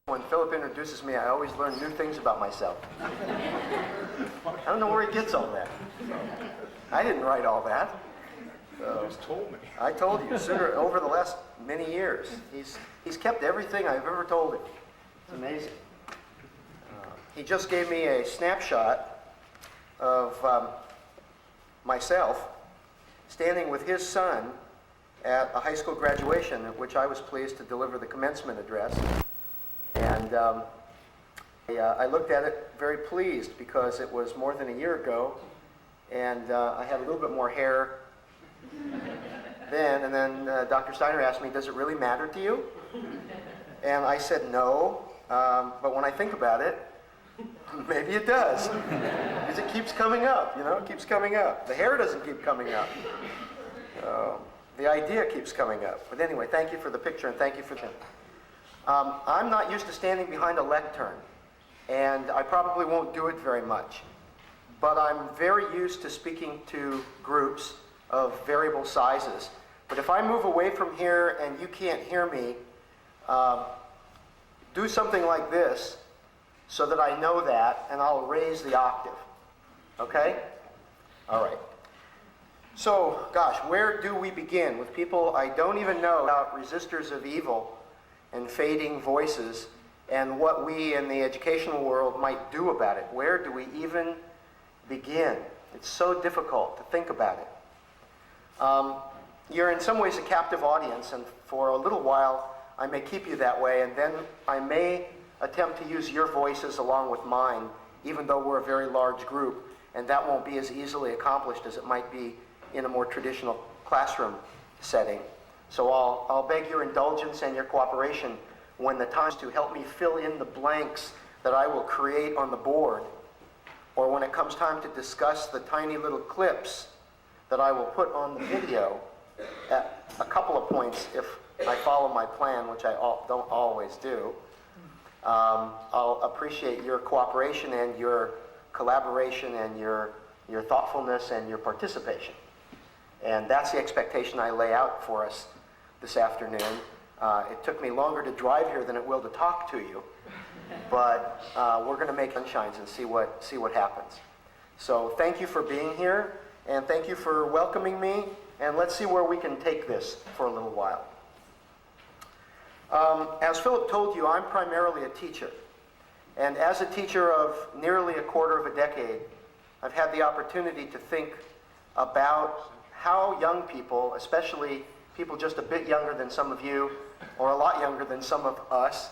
When Philip introduces me, I always learn new things about myself. I don't know where he gets all that. I didn't write all that. You just told me. I told you, over the last many years. He's kept everything I've ever told him. It's amazing. He just gave me a snapshot of myself standing with his son at a high school graduation at which I was pleased to deliver the commencement address. And I looked at it very pleased because it was more than a year ago, and I had a little bit more hair then. And then Dr. Steiner asked me, "Does it really matter to you?" And I said no, but when I think about it, maybe it does, because it keeps coming up. It keeps coming up. The hair doesn't keep coming up. The idea keeps coming up. But anyway, thank you for the picture, and thank you for that. I'm not used to standing behind a lectern, and I probably won't do it very much. But I'm very used to speaking to groups of variable sizes. But if I move away from here and you can't hear me, do something like this so that I know that, and I'll raise the octave. Okay? All right. So, gosh, where do we begin? With people I don't even know about resistors of evil and fading voices, and what we in the educational world might do about it. Where do we even begin? It's so difficult to think about it. You're in some ways a captive audience, and for a little while I may keep you that way, and then I may attempt to use your voices along with mine, even though we're a very large group, and that won't be as easily accomplished as it might be in a more traditional classroom setting. So I'll beg your indulgence and your cooperation when the time is to help me fill in the blanks that I will create on the board, or when it comes time to discuss the tiny little clips that I will put on the video at a couple of points if I follow my plan, which I don't always do. I'll appreciate your cooperation and your collaboration and your thoughtfulness and your participation. And that's the expectation I lay out for us this afternoon. It took me longer to drive here than it will to talk to you, but we're going to make sunshines and see what happens. So thank you for being here, and thank you for welcoming me, and let's see where we can take this for a little while. As Philip told you, I'm primarily a teacher, and as a teacher of nearly a quarter of a decade, I've had the opportunity to think about how young people, especially people just a bit younger than some of you, or a lot younger than some of us,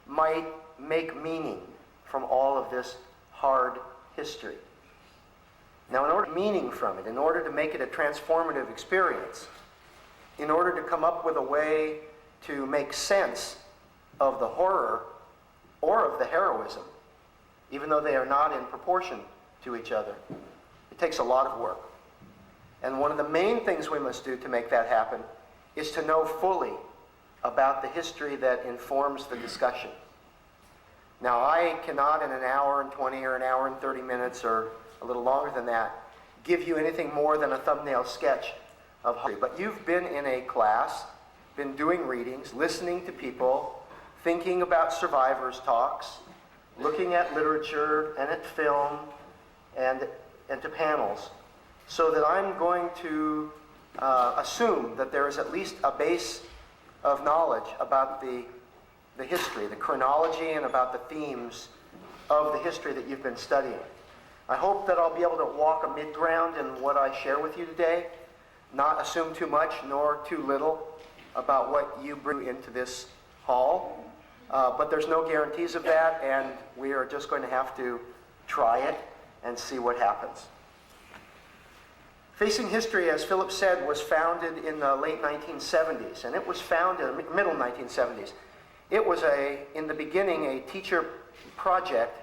might make meaning from all of this hard history. Now, in order to meaning from it, in order to make it a transformative experience, in order to come up with a way to make sense of the horror or of the heroism, even though they are not in proportion to each other, it takes a lot of work. And one of the main things we must do to make that happen is to know fully about the history that informs the discussion. Now, I cannot in an hour and 20 or an hour and 30 minutes or a little longer than that give you anything more than a thumbnail sketch of history. But you've been in a class, been doing readings, listening to people, thinking about survivors' talks, looking at literature and at film and to panels, so that I'm going to assume that there is at least a base of knowledge about the history, the chronology, and about the themes of the history that you've been studying. I hope that I'll be able to walk a mid-ground in what I share with you today, not assume too much nor too little about what you bring into this hall. But there's no guarantees of that, and we are just going to have to try it and see what happens. Facing History, as Philip said, was founded in the late 1970s, and it was founded in the middle 1970s. It was in the beginning, a teacher project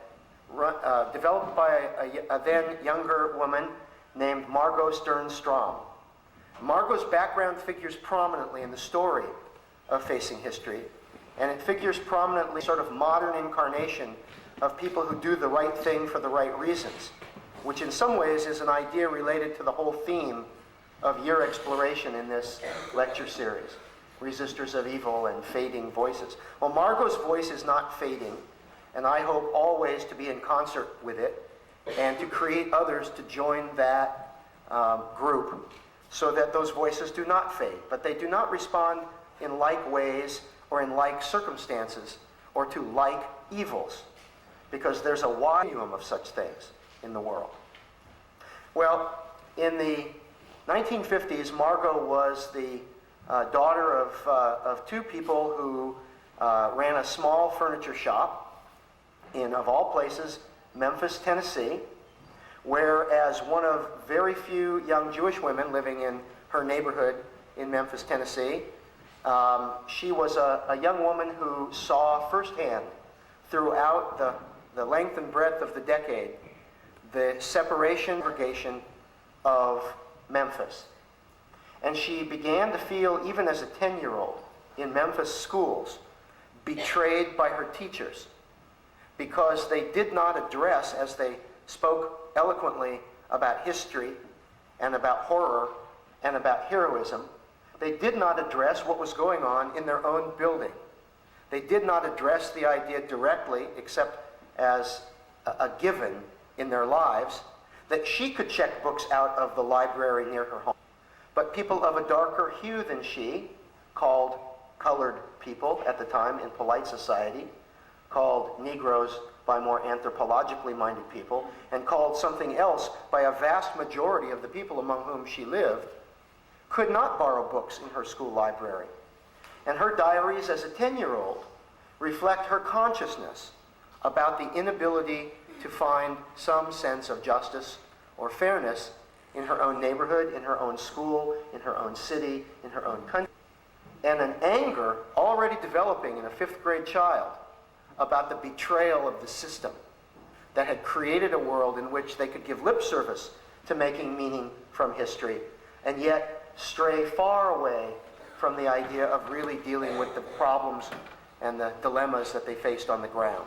developed by a then younger woman named Margot Stern-Strom. Margot's background figures prominently in the story of Facing History, and it figures prominently sort of modern incarnation of people who do the right thing for the right reasons, which in some ways is an idea related to the whole theme of your exploration in this lecture series. resistors of evil and fading voices. Well, Margot's voice is not fading, and I hope always to be in concert with it and to create others to join that group so that those voices do not fade, but they do not respond in like ways or in like circumstances or to like evils, because there's a wide continuum of such things in the world. Well, in the 1950s, Margot was the daughter of two people who ran a small furniture shop in, of all places, Memphis, Tennessee, whereas one of very few young Jewish women living in her neighborhood in Memphis, Tennessee, she was a young woman who saw firsthand throughout the length and breadth of the decade the separation of Memphis. And she began to feel, even as a 10-year-old in Memphis schools, betrayed by her teachers because they did not address, as they spoke eloquently about history and about horror and about heroism, they did not address what was going on in their own building. They did not address the idea directly, except as a given in their lives, that she could check books out of the library near her home. But people of a darker hue than she, called colored people at the time in polite society, called Negroes by more anthropologically minded people, and called something else by a vast majority of the people among whom she lived, could not borrow books in her school library. And her diaries as a 10-year-old reflect her consciousness about the inability to find some sense of justice or fairness in her own neighborhood, in her own school, in her own city, in her own country. And an anger already developing in a fifth-grade child about the betrayal of the system that had created a world in which they could give lip service to making meaning from history, and yet stray far away from the idea of really dealing with the problems and the dilemmas that they faced on the ground.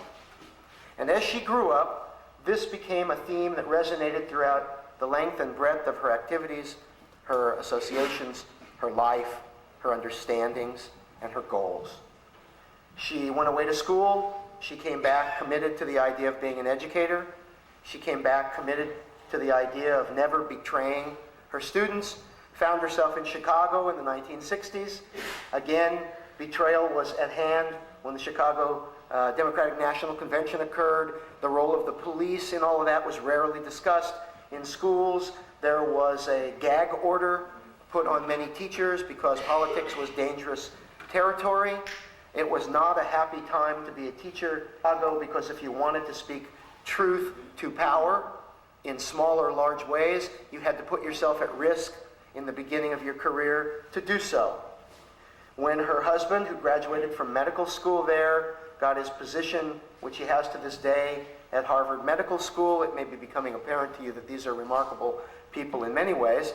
And as she grew up, this became a theme that resonated throughout the length and breadth of her activities, her associations, her life, her understandings, and her goals. She went away to school. She came back committed to the idea of being an educator. She came back committed to the idea of never betraying her students. Found herself in Chicago in the 1960s. Again, betrayal was at hand when the Chicago Democratic National Convention occurred. The role of the police in all of that was rarely discussed. In schools, there was a gag order put on many teachers because politics was dangerous territory. It was not a happy time to be a teacher in Chicago, because if you wanted to speak truth to power in small or large ways, you had to put yourself at risk in the beginning of your career to do so. When her husband, who graduated from medical school there, got his position, which he has to this day, at Harvard Medical School, it may be becoming apparent to you that these are remarkable people in many ways.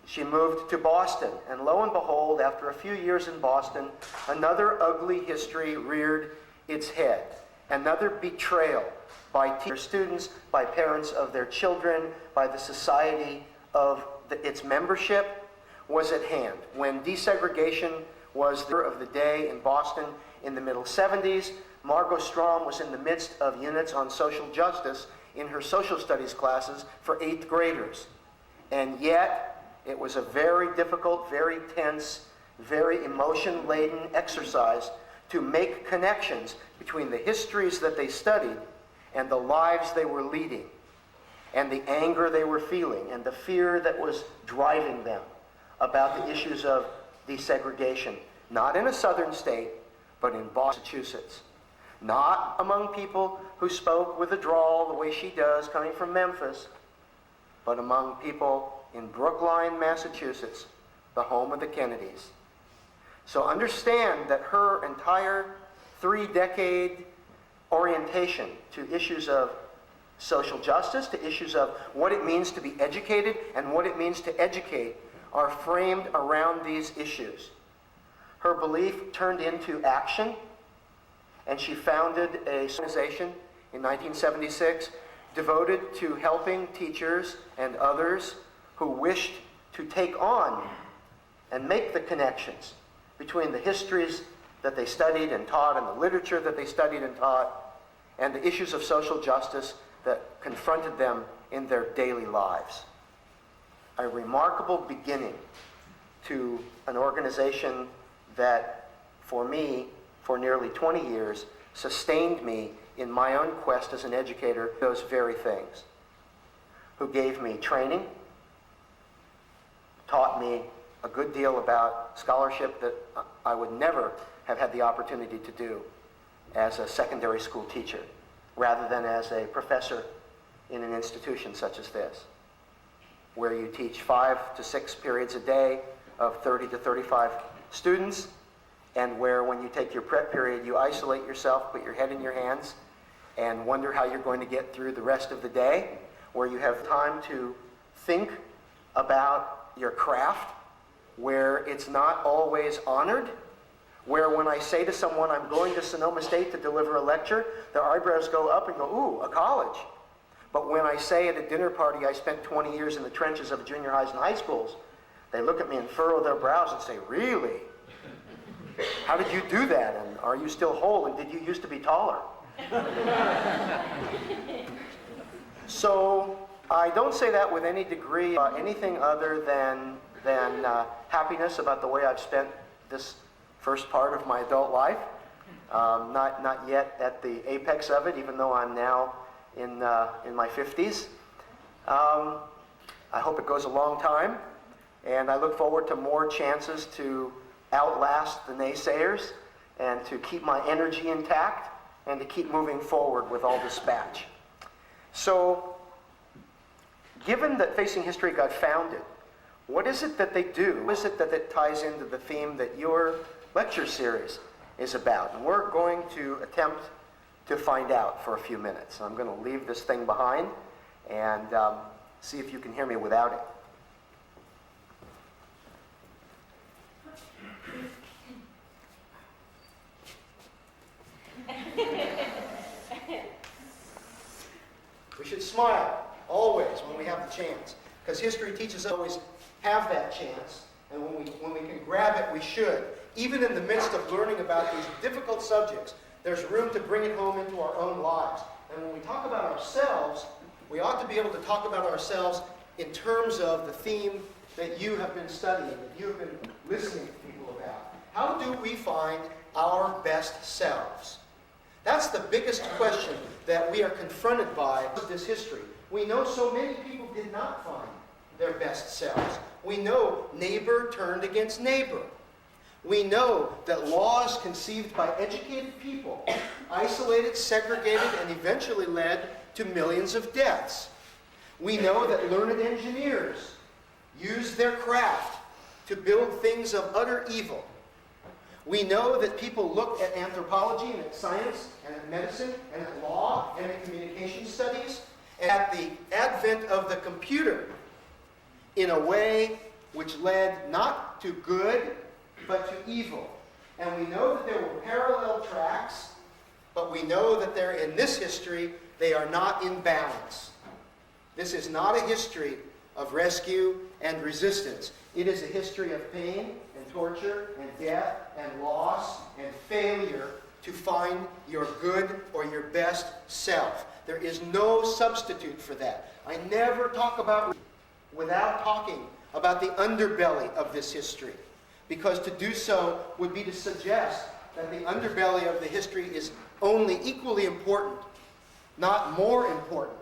She moved to Boston, and lo and behold, after a few years in Boston, another ugly history reared its head. Another betrayal by teacher students, by parents of their children, by the society of its membership was at hand. When desegregation was the of the day in Boston in the middle 70s, Margot Strom was in the midst of units on social justice in her social studies classes for 8th graders. And yet, it was a very difficult, very tense, very emotion-laden exercise to make connections between the histories that they studied and the lives they were leading, and the anger they were feeling, and the fear that was driving them about the issues of desegregation, not in a southern state, but in Massachusetts. Not among people who spoke with a drawl the way she does, coming from Memphis, but among people in Brookline, Massachusetts, the home of the Kennedys. So understand that her entire 3-decade orientation to issues of social justice, to issues of what it means to be educated and what it means to educate, are framed around these issues. Her belief turned into action, and she founded an organization in 1976 devoted to helping teachers and others who wished to take on and make the connections between the histories that they studied and taught and the literature that they studied and taught and the issues of social justice that confronted them in their daily lives. A remarkable beginning to an organization that, for me, for nearly 20 years, sustained me in my own quest as an educator, those very things. Who gave me training, taught me a good deal about scholarship that I would never have had the opportunity to do as a secondary school teacher, rather than as a professor in an institution such as this, where you teach 5 to 6 periods a day of 30 to 35 students, and where when you take your prep period, you isolate yourself, put your head in your hands, and wonder how you're going to get through the rest of the day, where you have time to think about your craft, where it's not always honored, where when I say to someone, I'm going to Sonoma State to deliver a lecture, their eyebrows go up and go, ooh, a college. But when I say at a dinner party I spent 20 years in the trenches of junior highs and high schools, they look at me and furrow their brows and say, really? How did you do that? And are you still whole? And did you used to be taller? So I don't say that with any degree, anything other than happiness about the way I've spent this first part of my adult life. Not yet at the apex of it, even though I'm now in my 50s. I hope it goes a long time, and I look forward to more chances to outlast the naysayers and to keep my energy intact and to keep moving forward with all dispatch. So, given that Facing History got founded, what is it that they do? What is it that it ties into the theme that your lecture series is about? And we're going to attempt to find out for a few minutes. I'm going to leave this thing behind and see if you can hear me without it. We should smile always when we have the chance, because history teaches us to always have that chance, and when we can grab it, we should. Even in the midst of learning about these difficult subjects, there's room to bring it home into our own lives. And when we talk about ourselves, we ought to be able to talk about ourselves in terms of the theme that you have been studying, that you have been listening to people about. How do we find our best selves? That's the biggest question that we are confronted by with this history. We know so many people did not find their best selves. We know neighbor turned against neighbor. We know that laws conceived by educated people isolated, segregated, and eventually led to millions of deaths. We know that learned engineers used their craft to build things of utter evil. We know that people looked at anthropology and at science and at medicine and at law and at communication studies and at the advent of the computer in a way which led not to good but to evil. And we know that there were parallel tracks, but we know that they're in this history, they are not in balance. This is not a history of rescue and resistance. It is a history of pain and torture and death and loss and failure to find your good or your best self. There is no substitute for that. I never talk about without talking about the underbelly of this history, because to do so would be to suggest that the underbelly of the history is only equally important, not more important,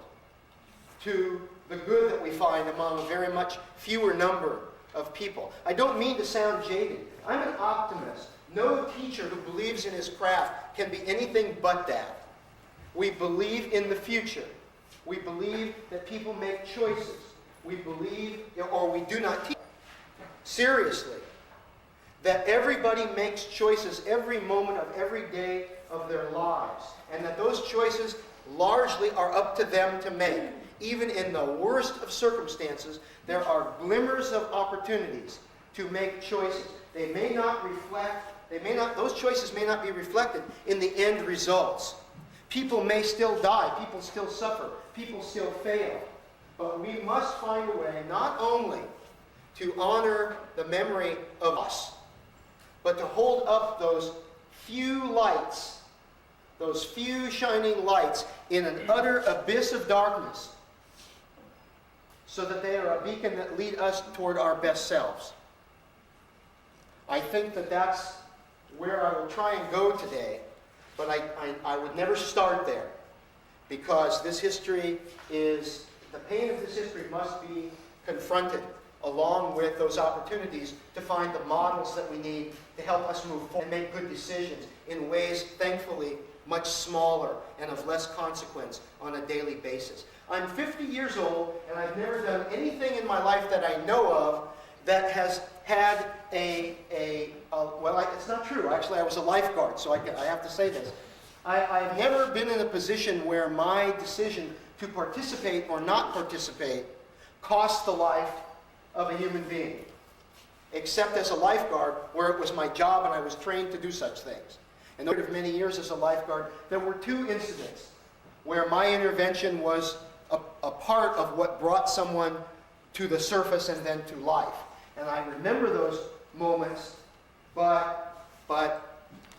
to the good that we find among a very much fewer number of people. I don't mean to sound jaded. I'm an optimist. No teacher who believes in his craft can be anything but that. We believe in the future. We believe that people make choices. We believe, or we do not teach seriously, that everybody makes choices every moment of every day of their lives, and that those choices largely are up to them to make. Even in the worst of circumstances, there are glimmers of opportunities to make choices. They may not reflect, those choices may not be reflected in the end results. People may still die, people still suffer, people still fail. But we must find a way not only to honor the memory of us, but to hold up those few lights, those few shining lights in an utter abyss of darkness, so that they are a beacon that lead us toward our best selves. I think that that's where I will try and go today, but I would never start there, because this history is, the pain of this history must be confronted along with those opportunities to find the models that we need to help us move forward and make good decisions in ways, thankfully, much smaller and of less consequence on a daily basis. I'm 50 years old, and I've never done anything in my life that I know of that has had it's not true. Actually, I was a lifeguard, so I have to say this. I've never been in a position where my decision to participate or not participate cost the life of a human being, except as a lifeguard, where it was my job and I was trained to do such things. And over many years as a lifeguard, there were 2 incidents where my intervention was a part of what brought someone to the surface and then to life. And I remember those moments, but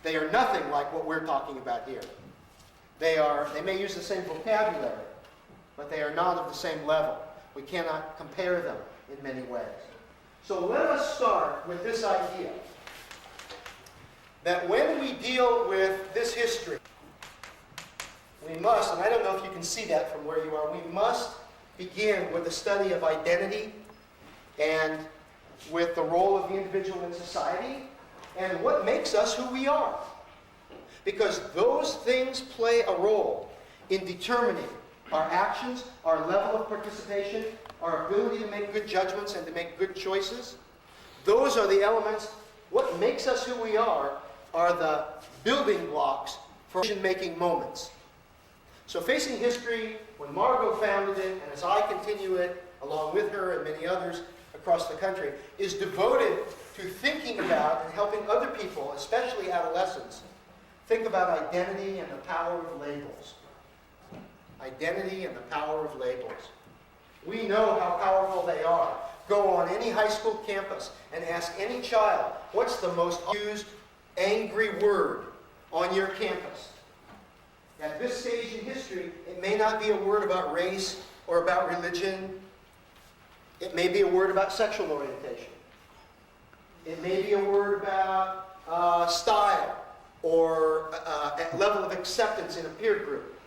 they are nothing like what we're talking about here. They may use the same vocabulary, but they are not of the same level. We cannot compare them in many ways. So let us start with this idea that when we deal with this history, we must, and I don't know if you can see that from where you are, we must begin with the study of identity and with the role of the individual in society and what makes us who we are. Because those things play a role in determining our actions, our level of participation, our ability to make good judgments and to make good choices. Those are the elements. What makes us who we are the building blocks for decision-making moments. So Facing History, when Margot founded it, and as I continue it, along with her and many others across the country, is devoted to thinking about and helping other people, especially adolescents, think about identity and the power of labels. Identity and the power of labels. We know how powerful they are. Go on any high school campus and ask any child, what's the most used angry word on your campus? At this stage in history, it may not be a word about race or about religion. It may be a word about sexual orientation. It may be a word about style or a level of acceptance in a peer group.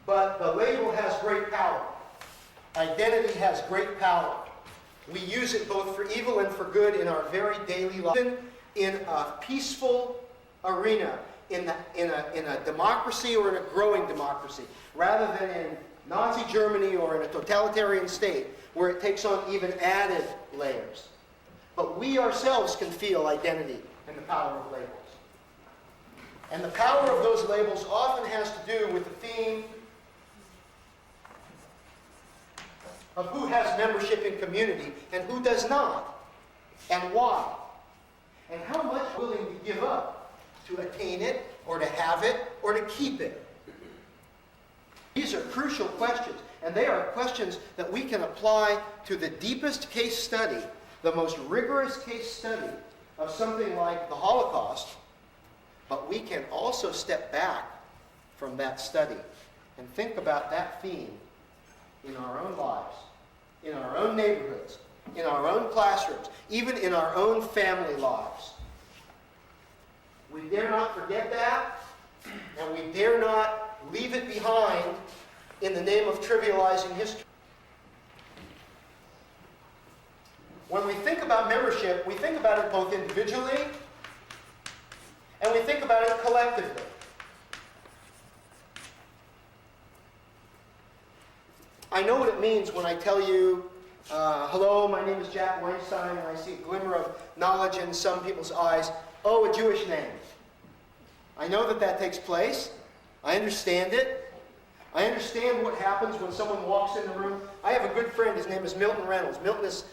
But the label has great power. Identity has great power. We use it both for evil and for good in our very daily life. In a peaceful arena, in a democracy or in a growing democracy, rather than in Nazi Germany or in a totalitarian state where it takes on even added layers. But we ourselves can feel identity and the power of labels. And the power of those labels often has to do with the theme of who has membership in community and who does not, and why, and how much willing to give up to attain it, or to have it, or to keep it. These are crucial questions, and they are questions that we can apply to the deepest case study, the most rigorous case study of something like the Holocaust, but we can also step back from that study and think about that theme in our own lives, in our own neighborhoods, in our own classrooms, even in our own family lives. We dare not forget that, and we dare not leave it behind in the name of trivializing history. When we think about membership, we think about it both individually and we think about it collectively. I know what it means when I tell you, hello, my name is Jack Weinstein, and I see a glimmer of knowledge in some people's eyes. Oh, a Jewish name. I know that that takes place. I understand it. I understand what happens when someone walks in the room. I have a good friend, his name is Milton Reynolds. Milton is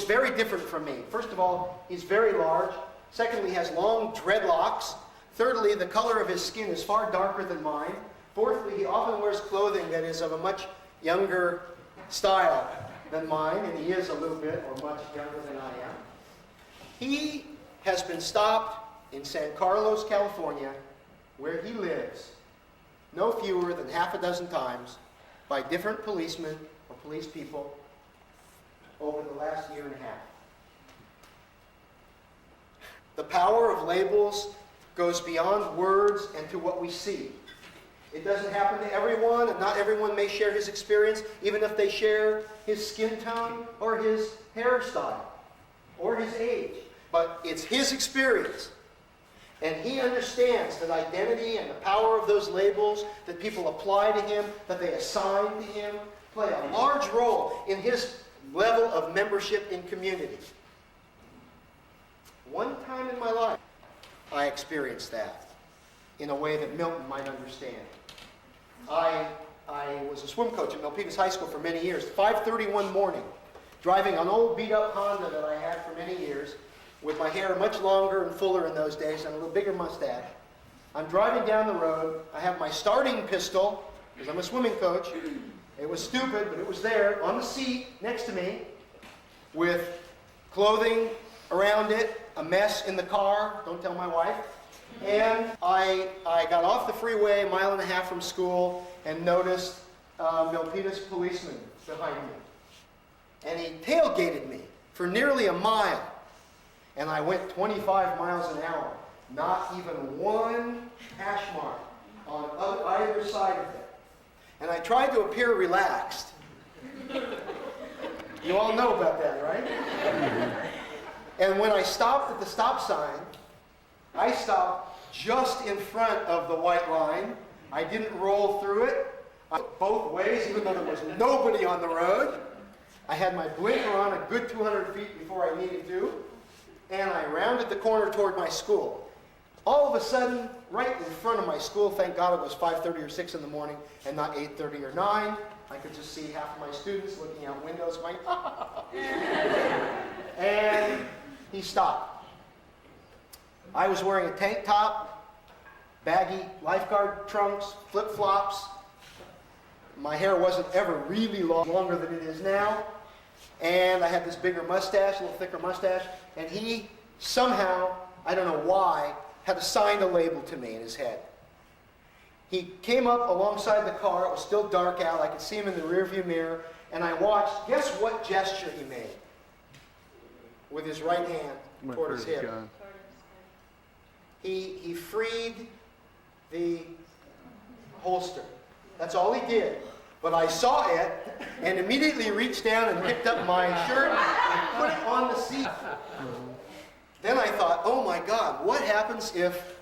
very different from me. First of all, he's very large. Secondly, he has long dreadlocks. Thirdly, the color of his skin is far darker than mine. Fourthly, he often wears clothing that is of a much younger style than mine, and he is a little bit or much younger than I am. He has been stopped in San Carlos, California, where he lives, no fewer than half a dozen times by different policemen or police people over the last year and a half. The power of labels goes beyond words and to what we see. It doesn't happen to everyone, and not everyone may share his experience, even if they share his skin tone or his hairstyle or his age. But it's his experience. And he understands that identity and the power of those labels that people apply to him, that they assign to him, play a large role in his level of membership in community. One time in my life, I experienced that in a way that Milton might understand. I was a swim coach at Milpitas High School for many years. 5:30 one morning, driving an old beat-up Honda that I had for many years, with my hair much longer and fuller in those days and a little bigger mustache. I'm driving down the road. I have my starting pistol, because I'm a swimming coach. It was stupid, but it was there on the seat next to me with clothing around it, a mess in the car, don't tell my wife. And I got off the freeway a mile and a half from school and noticed a Milpitas policeman behind me. And he tailgated me for nearly a mile. And I went 25 miles an hour. Not even one hash mark on either side of it. And I tried to appear relaxed. You all know about that, right? And when I stopped at the stop sign, I stopped just in front of the white line. I didn't roll through it. I went both ways, even though there was nobody on the road. I had my blinker on a good 200 feet before I needed to. And I rounded the corner toward my school. All of a sudden, right in front of my school, thank God it was 5:30 or 6 in the morning and not 8:30 or 9. I could just see half of my students looking out windows going, and he stopped. I was wearing a tank top, baggy lifeguard trunks, flip-flops. My hair wasn't ever really longer than it is now. And I had this bigger mustache, a little thicker mustache. And he somehow, I don't know why, had assigned a label to me in his head. He came up alongside the car. It was still dark out. I could see him in the rearview mirror. And I watched, guess what gesture he made? With his right hand toward his hip. He freed the holster. That's all he did. But I saw it and immediately reached down and picked up my shirt and put it on the seat. Then I thought, oh my God, what happens if,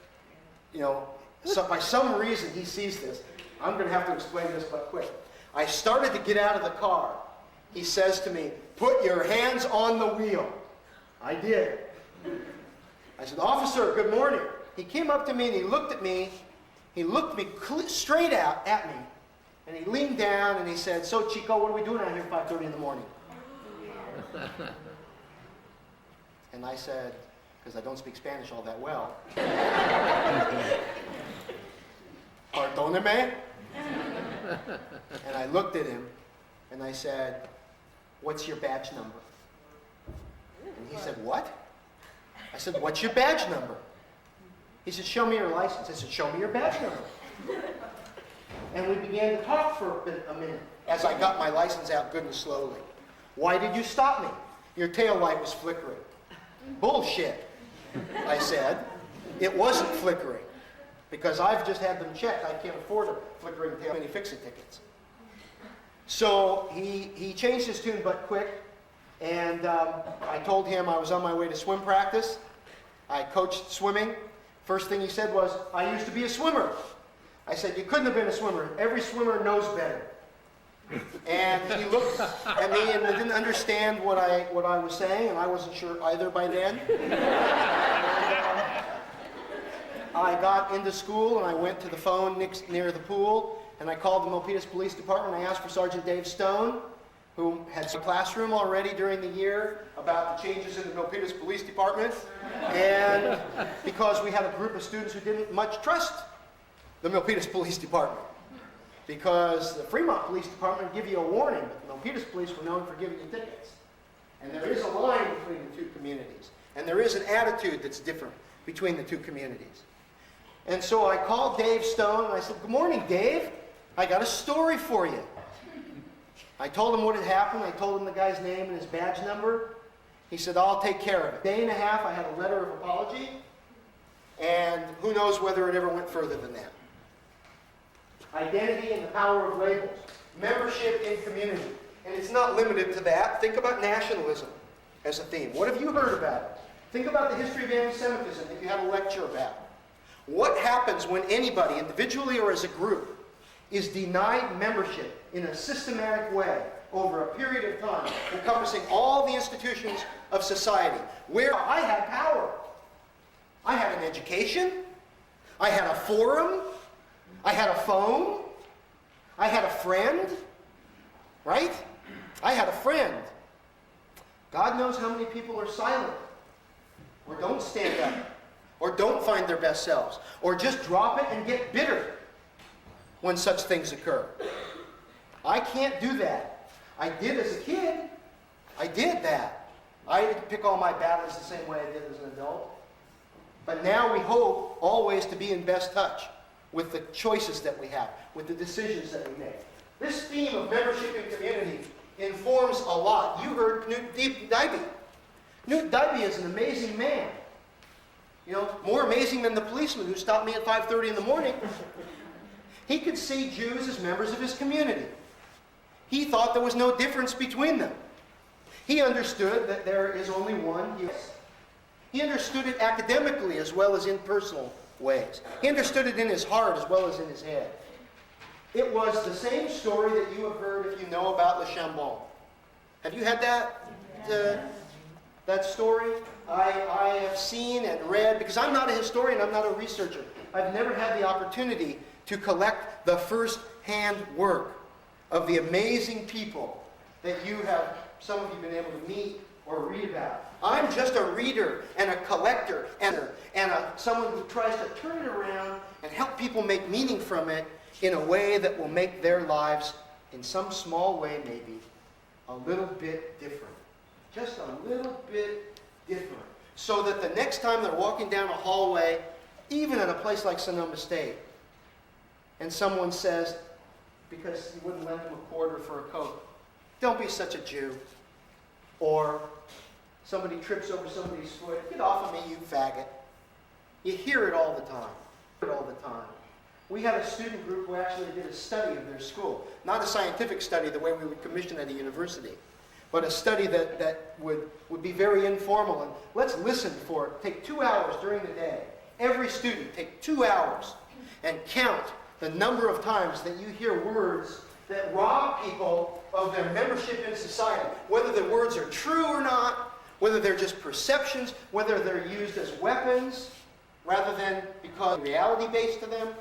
by some reason he sees this? I'm going to have to explain this but quick. I started to get out of the car. He says to me, put your hands on the wheel. I did. I said, officer, good morning. He came up to me and he looked at me. He looked me straight out at me. And he leaned down and he said, so Chico, what are we doing out here at 5:30 in the morning? And I said, because I don't speak Spanish all that well, Pardóneme. And I looked at him and I said, what's your badge number? And he said, what? I said, what's your badge number? He said, show me your license. I said, show me your badge number. And we began to talk for a minute as I got my license out good and slowly. Why did you stop me? Your tail light was flickering. Bullshit, I said. It wasn't flickering because I've just had them checked. I can't afford a flickering tail. Many fix-it tickets. So he changed his tune but quick, and I told him I was on my way to swim practice. I coached swimming. First thing he said was, I used to be a swimmer. I said, you couldn't have been a swimmer. Every swimmer knows better. And he looked at me and didn't understand what I was saying, and I wasn't sure either by then. I got into school and I went to the phone near the pool, and I called the Milpitas Police Department. I asked for Sergeant Dave Stone, who had a classroom already during the year about the changes in the Milpitas Police Department, and because we had a group of students who didn't much trust the Milpitas Police Department, because the Fremont Police Department would give you a warning, but the Milpitas Police were known for giving you tickets. And there is a line between the two communities. And there is an attitude that's different between the two communities. And so I called Dave Stone and I said, "Good morning, Dave. I got a story for you." I told him what had happened. I told him the guy's name and his badge number. He said, "I'll take care of it." Day and a half, I had a letter of apology. And who knows whether it ever went further than that. Identity and the power of labels. Membership in community. And it's not limited to that. Think about nationalism as a theme. What have you heard about it? Think about the history of anti-Semitism that you had a lecture about. What happens when anybody, individually or as a group, is denied membership in a systematic way over a period of time, encompassing all the institutions of society, where I had power? I had an education, I had a forum, I had a phone, I had a friend, right? I had a friend. God knows how many people are silent, or don't stand up, or don't find their best selves, or just drop it and get bitter when such things occur. I can't do that. I did as a kid. I did that. I didn't pick all my battles the same way I did as an adult. But now we hope always to be in best touch with the choices that we have, with the decisions that we make. This theme of membership in community informs a lot. You heard Knut Dybye. Knut Dybye is an amazing man. You know, more amazing than the policeman who stopped me at 5:30 in the morning. He could see Jews as members of his community. He thought there was no difference between them. He understood that there is only one Jesus. He understood it academically as well as in personal ways. He understood it in his heart as well as in his head. It was the same story that you have heard if you know about Le Chambon. Have you had that story? I have seen and read, because I'm not a historian, I'm not a researcher. I've never had the opportunity to collect the first-hand work of the amazing people that you have, some of you, been able to meet or read about. I'm just a reader and a collector and someone who tries to turn it around and help people make meaning from it in a way that will make their lives, in some small way maybe, a little bit different. Just a little bit different. So that the next time they're walking down a hallway, even at a place like Sonoma State, and someone says, because you wouldn't lend them a quarter for a Coke, "Don't be such a Jew." Or somebody trips over somebody's foot, "Get off of me, you faggot." You hear it all the time. We had a student group who actually did a study of their school. Not a scientific study the way we would commission at a university, but a study that would be very informal. And let's listen for it. Take 2 hours during the day. Every student, take 2 hours and count the number of times that you hear words that rob people of their membership in society. Whether the words are true or not, whether they're just perceptions, whether they're used as weapons, rather than because reality-based to them.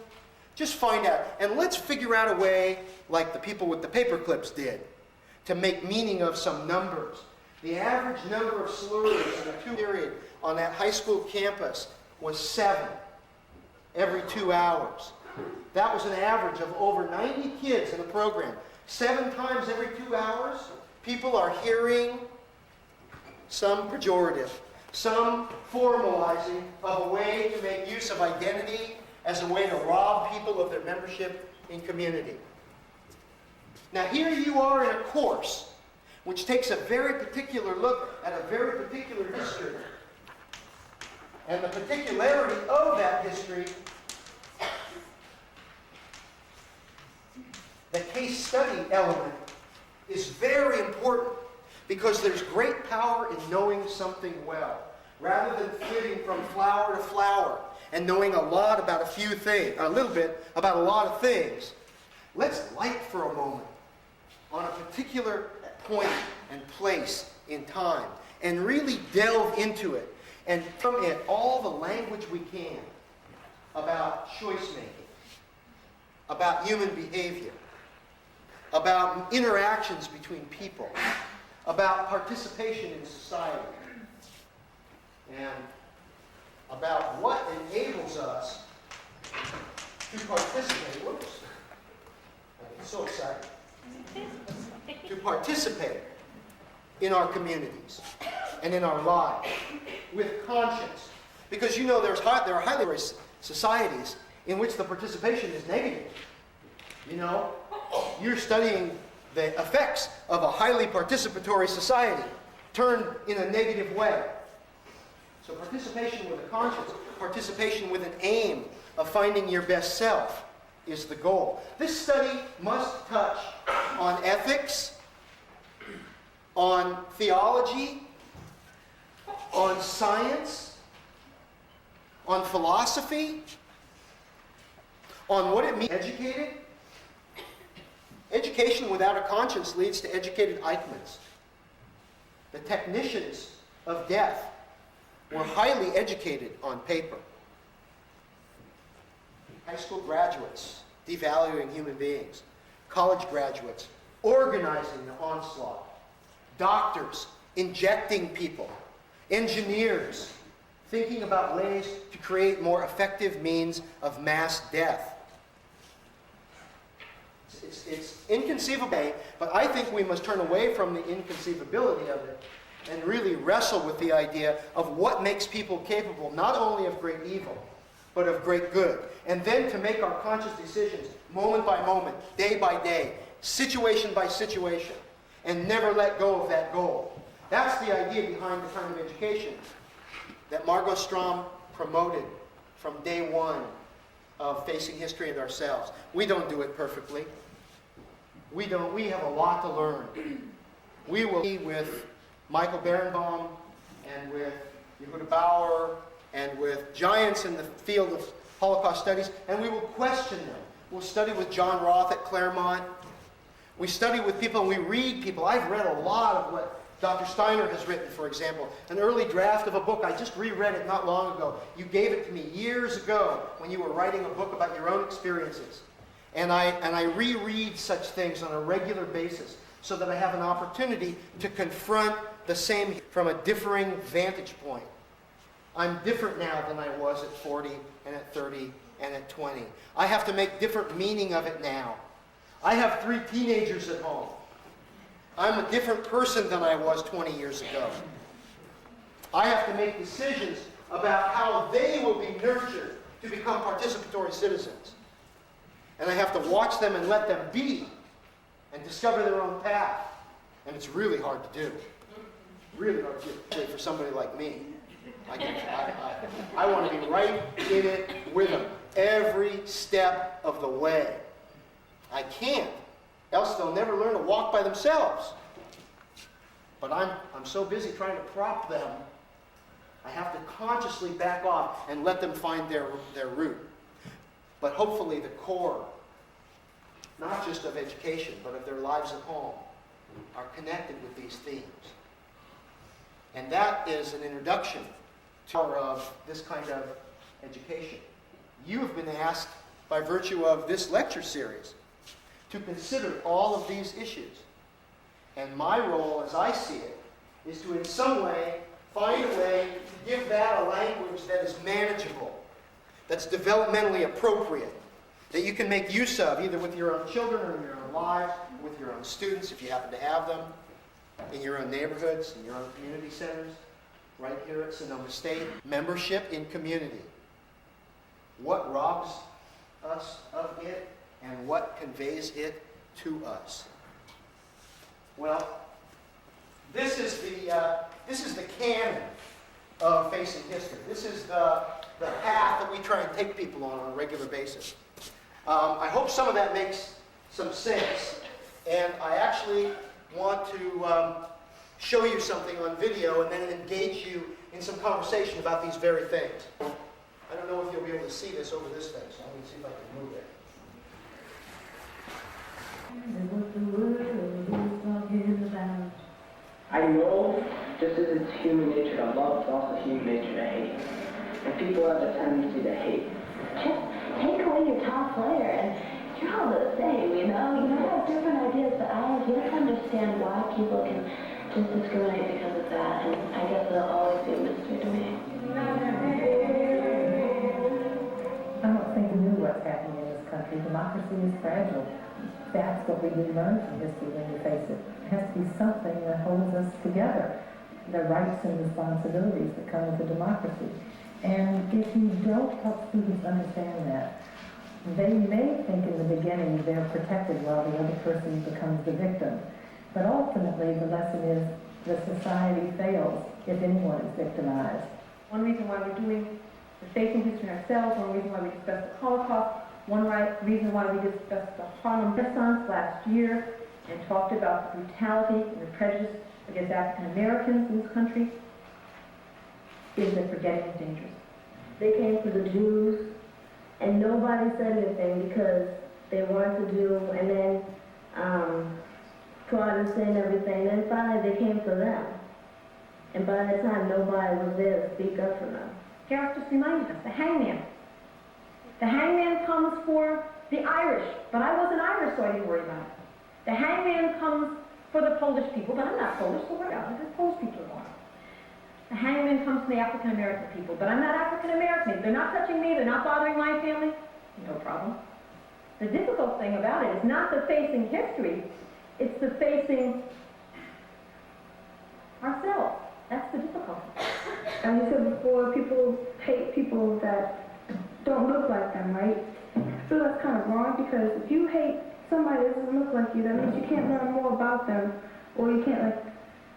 Just find out. And let's figure out a way, like the people with the paper clips did, to make meaning of some numbers. The average number of slurs in a 2 period on that high school campus was 7 every 2 hours. That was an average of over 90 kids in a program. 7 times every 2 hours, people are hearing some pejorative, some formalizing of a way to make use of identity as a way to rob people of their membership in community. Now here you are in a course which takes a very particular look at a very particular history. And the particularity of that history, the case study element, is very important because there's great power in knowing something well, rather than flitting from flower to flower and knowing a lot about a few things, a little bit about a lot of things. Let's light for a moment on a particular point and place in time and really delve into it and from it all the language we can about choice making, about human behavior, about interactions between people, about participation in society, and about what enables us to participate. Whoops. I'm so excited. To participate in our communities and in our lives with conscience. Because you know there are highly racial societies in which the participation is negative. You know, you're studying the effects of a highly participatory society turned in a negative way. So participation with a conscience, participation with an aim of finding your best self is the goal. This study must touch on ethics, on theology, on science, on philosophy, on what it means to be educated. Education without a conscience leads to educated Eichmanns. The technicians of death were highly educated on paper. High school graduates devaluing human beings. College graduates organizing the onslaught. Doctors injecting people. Engineers thinking about ways to create more effective means of mass death. It's inconceivable, but I think we must turn away from the inconceivability of it and really wrestle with the idea of what makes people capable not only of great evil, but of great good. And then to make our conscious decisions moment by moment, day by day, situation by situation, and never let go of that goal. That's the idea behind the kind of education that Margot Strom promoted from day one of Facing History and Ourselves. We don't do it perfectly. We have a lot to learn. We will be with Michael Berenbaum and with Yehuda Bauer and with giants in the field of Holocaust studies, and we will question them. We'll study with John Roth at Claremont. We study with people and we read people. I've read a lot of what Dr. Steiner has written, for example. An early draft of a book. I just reread it not long ago. You gave it to me years ago when you were writing a book about your own experiences. And I reread such things on a regular basis so that I have an opportunity to confront the same from a differing vantage point. I'm different now than I was at 40 and at 30 and at 20. I have to make different meaning of it now. I have 3 teenagers at home. I'm a different person than I was 20 years ago. I have to make decisions about how they will be nurtured to become participatory citizens. And I have to watch them and let them be and discover their own path. And it's really hard to do. Really hard to do for somebody like me. I want to be right in it with them every step of the way. I can't, else they'll never learn to walk by themselves. But I'm so busy trying to prop them, I have to consciously back off and let them find their route. But hopefully the core, not just of education, but of their lives at home, are connected with these themes. And that is an introduction to this kind of education. You have been asked, by virtue of this lecture series, to consider all of these issues. And my role, as I see it, is to in some way find a way to give that a language that is manageable, that's developmentally appropriate, that you can make use of either with your own children or in your own lives, with your own students if you happen to have them, in your own neighborhoods, in your own community centers, right here at Sonoma State. Membership in community. What robs us of it and what conveys it to us? Well, this is the canon of Facing History. This is the path that we try and take people on a regular basis. I hope some of that makes some sense, and I actually want to show you something on video and then engage you in some conversation about these very things. I don't know if you'll be able to see this over this thing, so I'm going to see if I can move it. I know just as it's human nature to love, it's also human nature to hate. And people have a tendency to hate. Just take away your top layer and you're all the same, you know? You might have different ideas, but I have yet to understand why people can just discriminate because of that, and I guess it'll always be a mystery to me. I don't think we knew what's happening in this country. Democracy is fragile. That's what we do learn from history when you face it. It has to be something that holds us together, the rights and responsibilities that come with a democracy. And if you don't help students understand that, they may think in the beginning they're protected while the other person becomes the victim. But ultimately, the lesson is the society fails if anyone is victimized. One reason why we're doing the facing history ourselves, one reason why we discussed the Holocaust, reason why we discussed the Harlem Renaissance last year and talked about the brutality and the prejudice against African Americans in this country, is that forgetting is dangerous. They came for the Jews, and nobody said anything because they weren't the Jew, and then Protestant and everything. Then finally they came for them. And by that time, nobody was there to speak up for them. Gareth just reminded us, the hangman. The hangman comes for the Irish, but I wasn't Irish, so I didn't worry about it. The hangman comes for the Polish people, but I'm not Polish, so worry about it. The Polish people are going. The hangman comes for the African American people, but I'm not African American. They're not touching me, they're not bothering my family. No problem. The difficult thing about it is not the facing history, it's the facing ourselves. That's the difficulty. And you said before, people hate people that don't look like them, right? I feel that's kind of wrong because if you hate somebody that doesn't look like you, that means you can't learn more about them or you can't like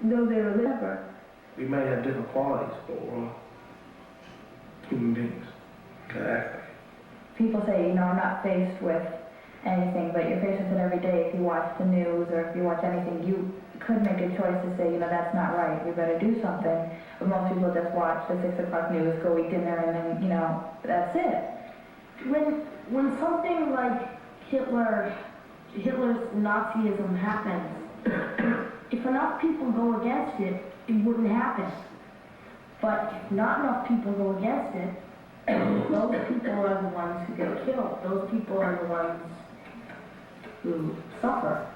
know their liver. We might have different qualities, but we're all human beings. Gotta act like it. People say, I'm not faced with anything, but you're faced with it every day. If you watch the news or if you watch anything, you could make a choice to say, that's not right, we better do something. But most people just watch the 6 o'clock news, go eat dinner, and then, that's it. When something like Hitler's Nazism happens, if enough people go against it, it wouldn't happen. But if not enough people go against it, those people are the ones who get killed. Those people are the ones who suffer.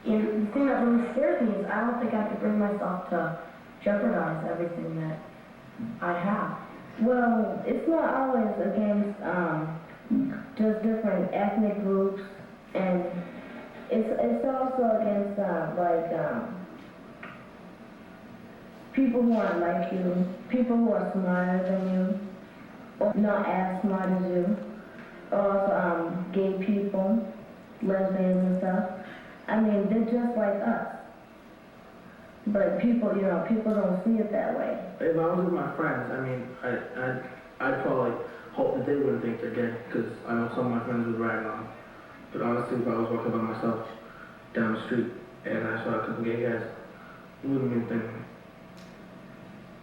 And the thing that really scares me is I don't think I could bring myself to jeopardize everything that I have. Well, it's not always against just different ethnic groups, and it's also against people who aren't like you, people who are smarter than you, or not as smart as you, or also gay people, lesbians and stuff. I mean, they're just like us. But people, people don't see it that way. If I was with my friends, I'd probably hope that they wouldn't think they're gay, because I know some of my friends would rag on. But honestly, if I was walking by myself down the street and I saw a couple gay guys, it wouldn't mean anything.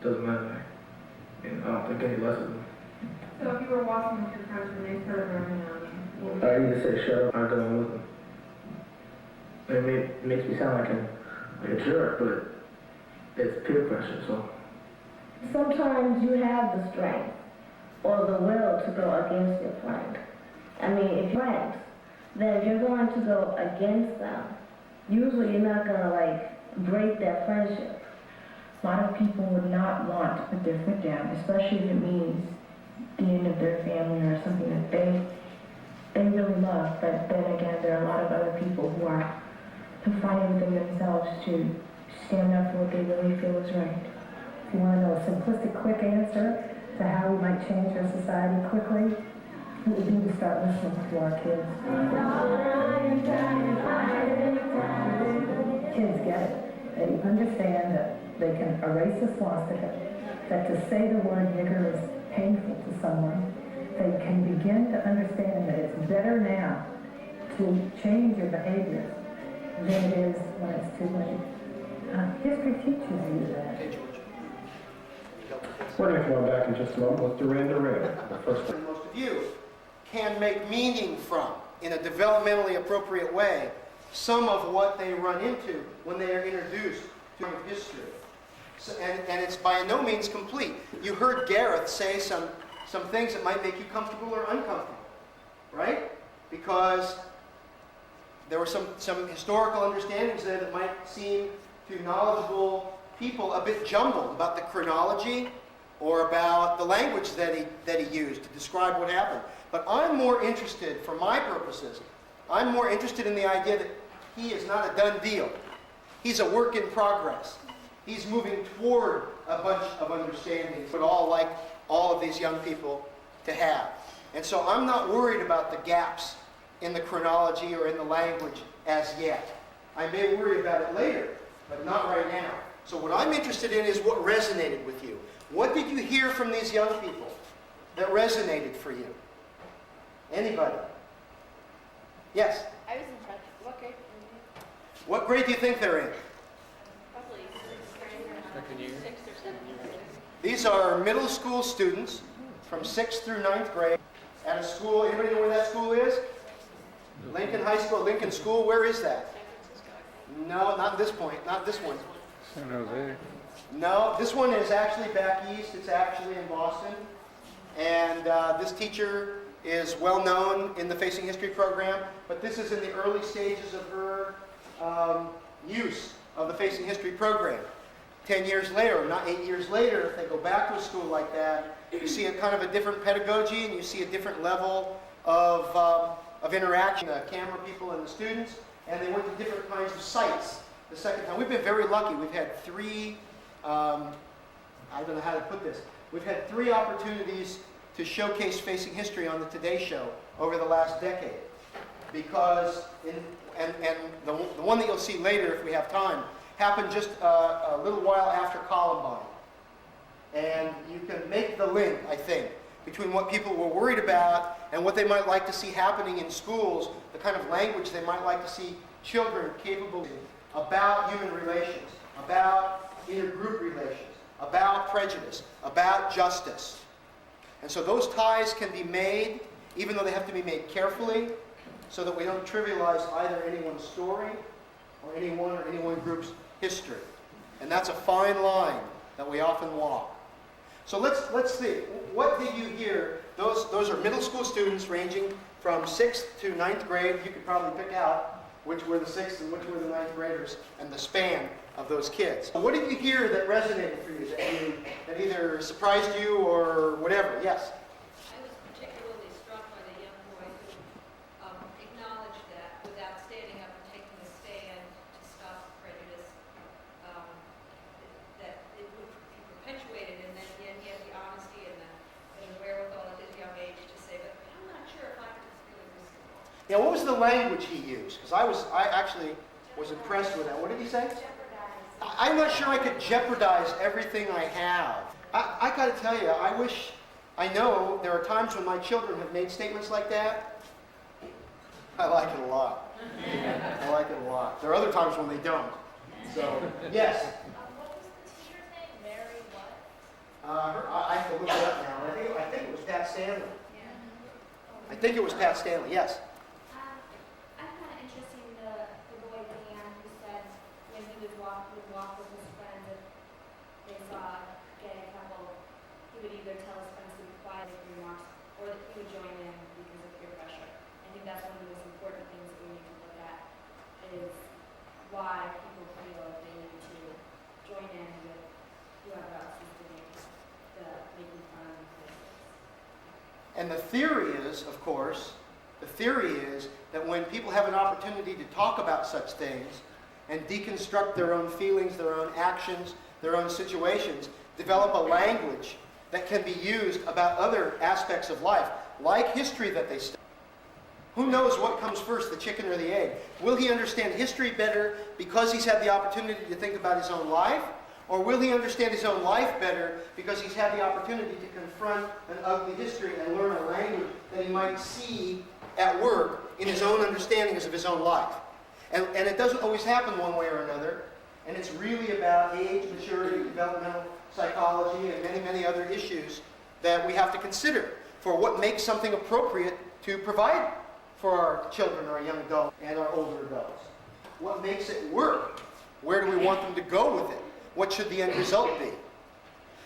Doesn't matter. And I don't think any less of them. So if you were walking with your friends and they started ragging on you, I either say shut up or go in with them. It makes me sound like a jerk, but it's peer pressure, so. Sometimes you have the strength or the will to go against your friend. I mean, if you're friends, then if you're going to go against them, usually you're not going to break that friendship. A lot of people would not want to put their foot down, especially if it means the end of their family or something that they really love. But then again, there are a lot of other people who are fighting within themselves to stand up for what they really feel is right. If you want to know a simplistic, quick answer to how we might change our society quickly, it would be to start listening to our kids. Kids get it. They understand that they can erase a swastika, that to say the word nigger is painful to someone. They can begin to understand that it's better now to change your behaviors than it is when it's too late. History teaches you that. We're going to come on back in just a moment with Duran Duran. First one. Most of you can make meaning from, in a developmentally appropriate way, some of what they run into when they are introduced to history. So, and it's by no means complete. You heard Gareth say some things that might make you comfortable or uncomfortable, right? Because there were some historical understandings there that might seem to knowledgeable people a bit jumbled about the chronology or about the language that he used to describe what happened. But I'm more interested, for my purposes, I'm more interested in the idea that he is not a done deal. He's a work in progress. He's moving toward a bunch of understandings we'd all like all of these young people to have. And so I'm not worried about the gaps in the chronology or in the language as yet. I may worry about it later, but not right now. So what I'm interested in is what resonated with you. What did you hear from these young people that resonated for you? Anybody? Yes? I was impressed. What grade were you in? What grade do you think they're in? Probably sixth or seventh grade. These are middle school students from 6th through 9th grade at a school. Anybody know where that school is? Lincoln High School, Lincoln School. Where is that? No, not this point. Not this one. San Jose. No, this one is actually back east. It's actually in Boston. And this teacher is well known in the Facing History program, but this is in the early stages of her use of the Facing History program. 10 years later, not 8 years later, if they go back to a school like that, you see a kind of a different pedagogy and you see a different level of interaction, the camera people and the students, and they went to different kinds of sites the second time. We've been very lucky. We've had three, I don't know how to put this, we've had 3 opportunities to showcase Facing History on the Today Show over the last decade. Because, the one that you'll see later if we have time, happened just a little while after Columbine. And you can make the link, I think, between what people were worried about and what they might like to see happening in schools, the kind of language they might like to see children capable of, about human relations, about intergroup relations, about prejudice, about justice. And so those ties can be made, even though they have to be made carefully, so that we don't trivialize either anyone's story or any one group's history. And that's a fine line that we often walk. So let's see. What did you hear? Those are middle school students ranging from 6th to 9th grade. You could probably pick out which were the 6th and which were the 9th graders and the span of those kids. What did you hear that resonated for you, that either surprised you or whatever? Yes? I was particularly struck by the young boy who acknowledged that without standing up and taking a stand to stop prejudice, that it would be perpetuated, and then yet he had the honesty and the wherewithal at his young age to say, but I'm not sure if I could really reasonable. Yeah, what was the language he used? Because I actually was impressed with that. What did he say? I'm not sure I could jeopardize everything I have. I got to tell you, I know there are times when my children have made statements like that. I like it a lot. I like it a lot. There are other times when they don't. So, yes? What was the teacher's name? Mary what? I have to look it up now. I think it was Pat Stanley. I think it was Pat Stanley, yes. I found it interesting the boy Leanne who said when he would walk with his friends if they saw a gay couple, he would either tell his friends to be quiet with remarks or that he would join in because of peer pressure. I think that's one of the most important things that we need to look at is why people feel they need to join in with whoever else is doing the making fun of them. And the theory is, of course, that when people have an opportunity to talk about such things and deconstruct their own feelings, their own actions, their own situations, develop a language that can be used about other aspects of life, like history that they study. Who knows what comes first, the chicken or the egg? Will he understand history better because he's had the opportunity to think about his own life? Or will he understand his own life better because he's had the opportunity to confront an ugly history and learn a language that he might see at work in his own understandings of his own life? And it doesn't always happen one way or another. And it's really about age, maturity, developmental psychology, and many, many other issues that we have to consider for what makes something appropriate to provide for our children, our young adults, and our older adults. What makes it work? Where do we want them to go with it? What should the end result be?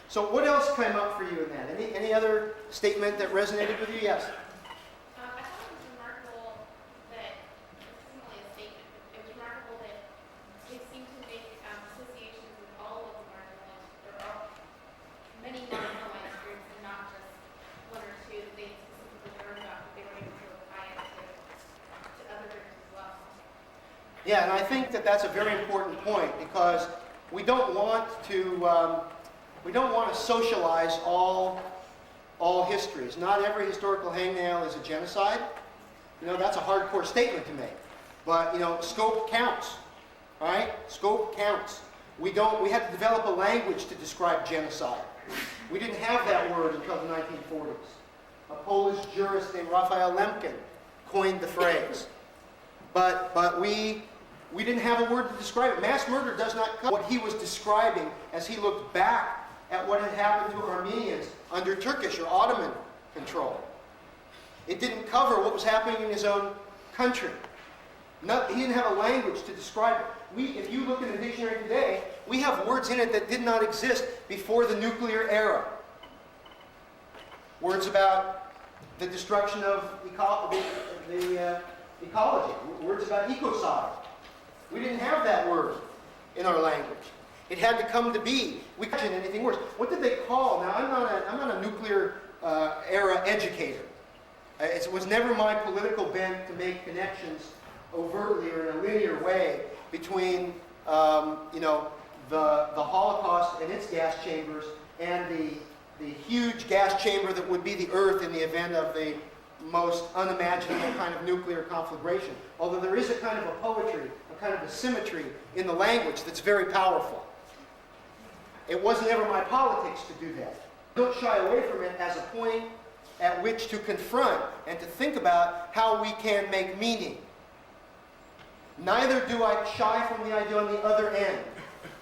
So what else came up for you in that? Any other statement that resonated with you? Yes? I thought it was remarkable that, this isn't really a statement, but it was remarkable that they seem to make associations with all of the marginalized, or all, many marginalized groups and not just one or two that they specifically learned about, but they were able to apply it to other groups Yeah, and I think that that's a very important point because we don't want to socialize all histories. Not every historical hangnail is a genocide. You know, that's a hardcore statement to make. But, you know, scope counts, all right? Scope counts. We had to develop a language to describe genocide. We didn't have that word until the 1940s. A Polish jurist named Raphael Lemkin coined the phrase. But we didn't have a word to describe it. Mass murder does not cover what he was describing as he looked back at what had happened to Armenians under Turkish or Ottoman control. It didn't cover what was happening in his own country. He didn't have a language to describe it. If you look in the dictionary today, we have words in it that did not exist before the nuclear era. Words about the destruction of ecology. Words about ecocide. We didn't have that word in our language. It had to come to be. We couldn't anything worse. What did they call? Now, I'm not a nuclear era educator. It was never my political bent to make connections overtly or in a linear way between the Holocaust and its gas chambers and the huge gas chamber that would be the Earth in the event of the most unimaginable kind of nuclear conflagration. Although there is a kind of a poetry, a kind of a symmetry in the language that's very powerful. It wasn't ever my politics to do that. Don't shy away from it as a point at which to confront and to think about how we can make meaning. Neither do I shy from the idea on the other end,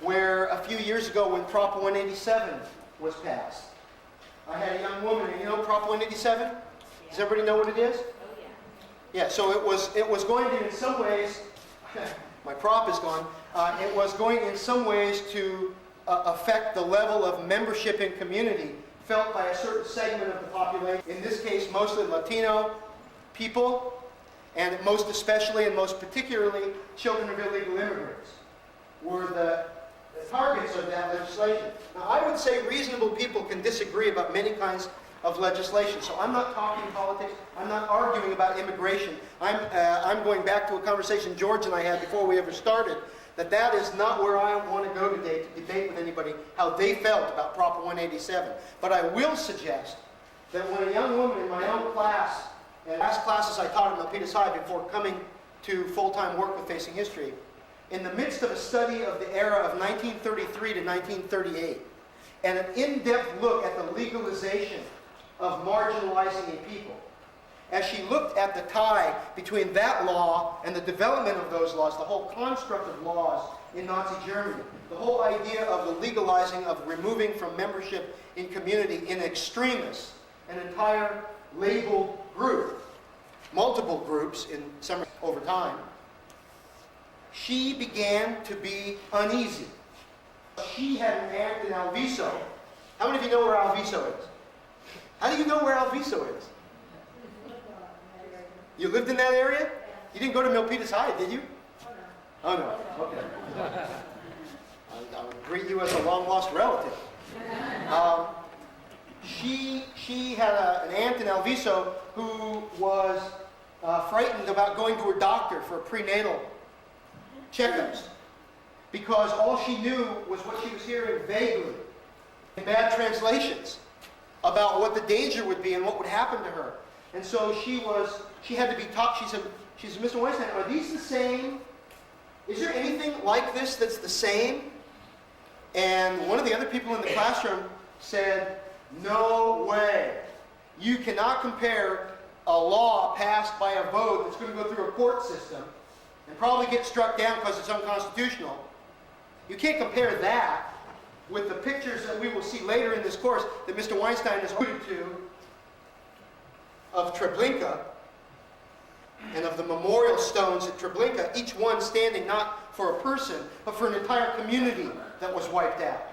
where a few years ago when Prop 187 was passed, I had a young woman, and you know Prop 187? Does everybody know what it is? Oh, yeah. Yeah, so it was going to, in some ways, my prop is gone, it was going in some ways to affect the level of membership in community felt by a certain segment of the population, in this case mostly Latino people, and most especially and most particularly children of illegal immigrants were the targets of that legislation. Now I would say reasonable people can disagree about many kinds of legislation. So I'm not talking politics. I'm not arguing about immigration. I'm going back to a conversation George and I had before we ever started, that is not where I want to go today to debate with anybody how they felt about Prop 187. But I will suggest that when a young woman in my own class, and last classes I taught at Milpitas High before coming to full-time work with Facing History, in the midst of a study of the era of 1933 to 1938, and an in-depth look at the legalization of marginalizing a people, as she looked at the tie between that law and the development of those laws, the whole construct of laws in Nazi Germany, the whole idea of the legalizing of removing from membership in community in extremis an entire labeled group, multiple groups in some over time, she began to be uneasy. She had an aunt in Alviso. How many of you know where Alviso is? How do you know where Alviso is? You lived in that area? You didn't go to Milpitas High, did you? Oh no. Okay. I would greet you as a long-lost relative. She had an aunt in Alviso who was frightened about going to her doctor for prenatal checkups because all she knew was what she was hearing vaguely in bad translations about what the danger would be and what would happen to her. And so she had to be taught. She said, Mr. Weinstein, are these the same? Is there anything like this that's the same? And one of the other people in the classroom said, no way. You cannot compare a law passed by a vote that's going to go through a court system and probably get struck down because it's unconstitutional. You can't compare that with the pictures that we will see later in this course that Mr. Weinstein has alluded to of Treblinka and of the memorial stones at Treblinka, each one standing not for a person, but for an entire community that was wiped out.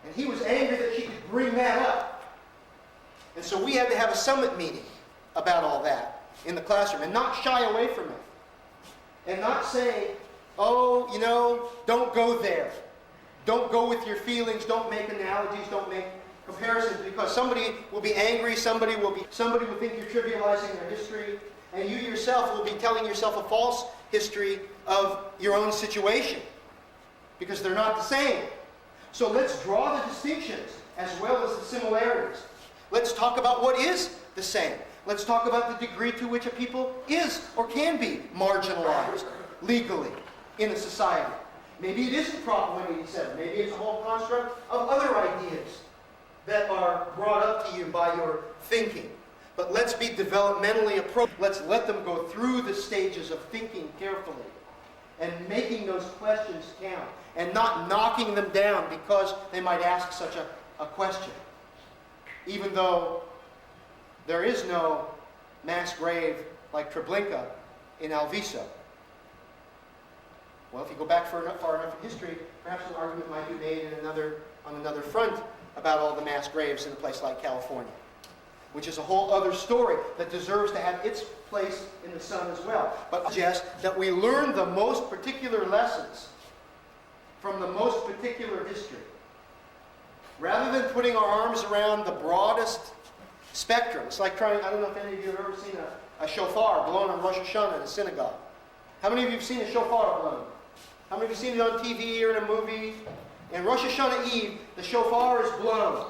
And he was angry that she could bring that up. And so we had to have a summit meeting about all that in the classroom and not shy away from it. And not say, oh, you know, don't go there. Don't go with your feelings, don't make analogies, don't make comparisons, because somebody will be angry, somebody will think you're trivializing their history, and you yourself will be telling yourself a false history of your own situation, because they're not the same. So let's draw the distinctions as well as the similarities. Let's talk about what is the same. Let's talk about the degree to which a people is or can be marginalized legally in a society. Maybe it isn't Prop 187. Maybe it's a whole construct of other ideas that are brought up to you by your thinking. But let's be developmentally appropriate. Let's let them go through the stages of thinking carefully and making those questions count and not knocking them down because they might ask such a question. Even though there is no mass grave like Treblinka in Alviso. Well, if you go back far enough in history, perhaps an argument might be made on another front about all the mass graves in a place like California, which is a whole other story that deserves to have its place in the sun as well. But I suggest that we learn the most particular lessons from the most particular history, rather than putting our arms around the broadest spectrum. It's like trying, I don't know if any of you have ever seen a shofar blown on Rosh Hashanah in a synagogue. How many of you have seen a shofar blown? How many of you have seen it on TV or in a movie? In Rosh Hashanah Eve, the shofar is blown.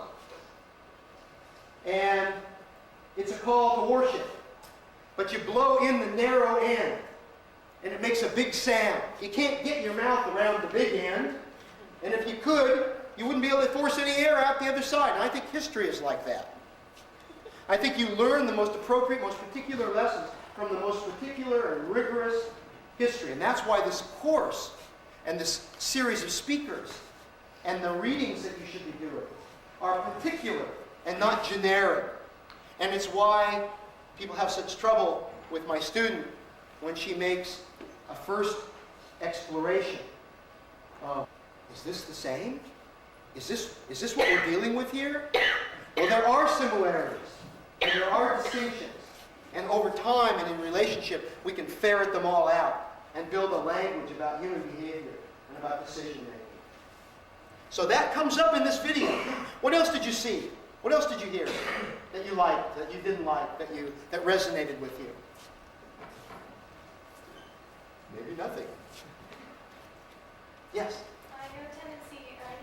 And it's a call to worship. But you blow in the narrow end, and it makes a big sound. You can't get your mouth around the big end. And if you could, you wouldn't be able to force any air out the other side. And I think history is like that. I think you learn the most appropriate, most particular lessons from the most particular and rigorous history. And that's why this course and this series of speakers and the readings that you should be doing are particular and not generic. And it's why people have such trouble with my student when she makes a first exploration of, is this the same? Is this what we're dealing with here? Well, there are similarities and there are distinctions. And over time and in relationship, we can ferret them all out and build a language about human behavior and about decision making. So that comes up in this video. What else did you see? What else did you hear that you liked, that you didn't like, that resonated with you? Maybe nothing. Yes? I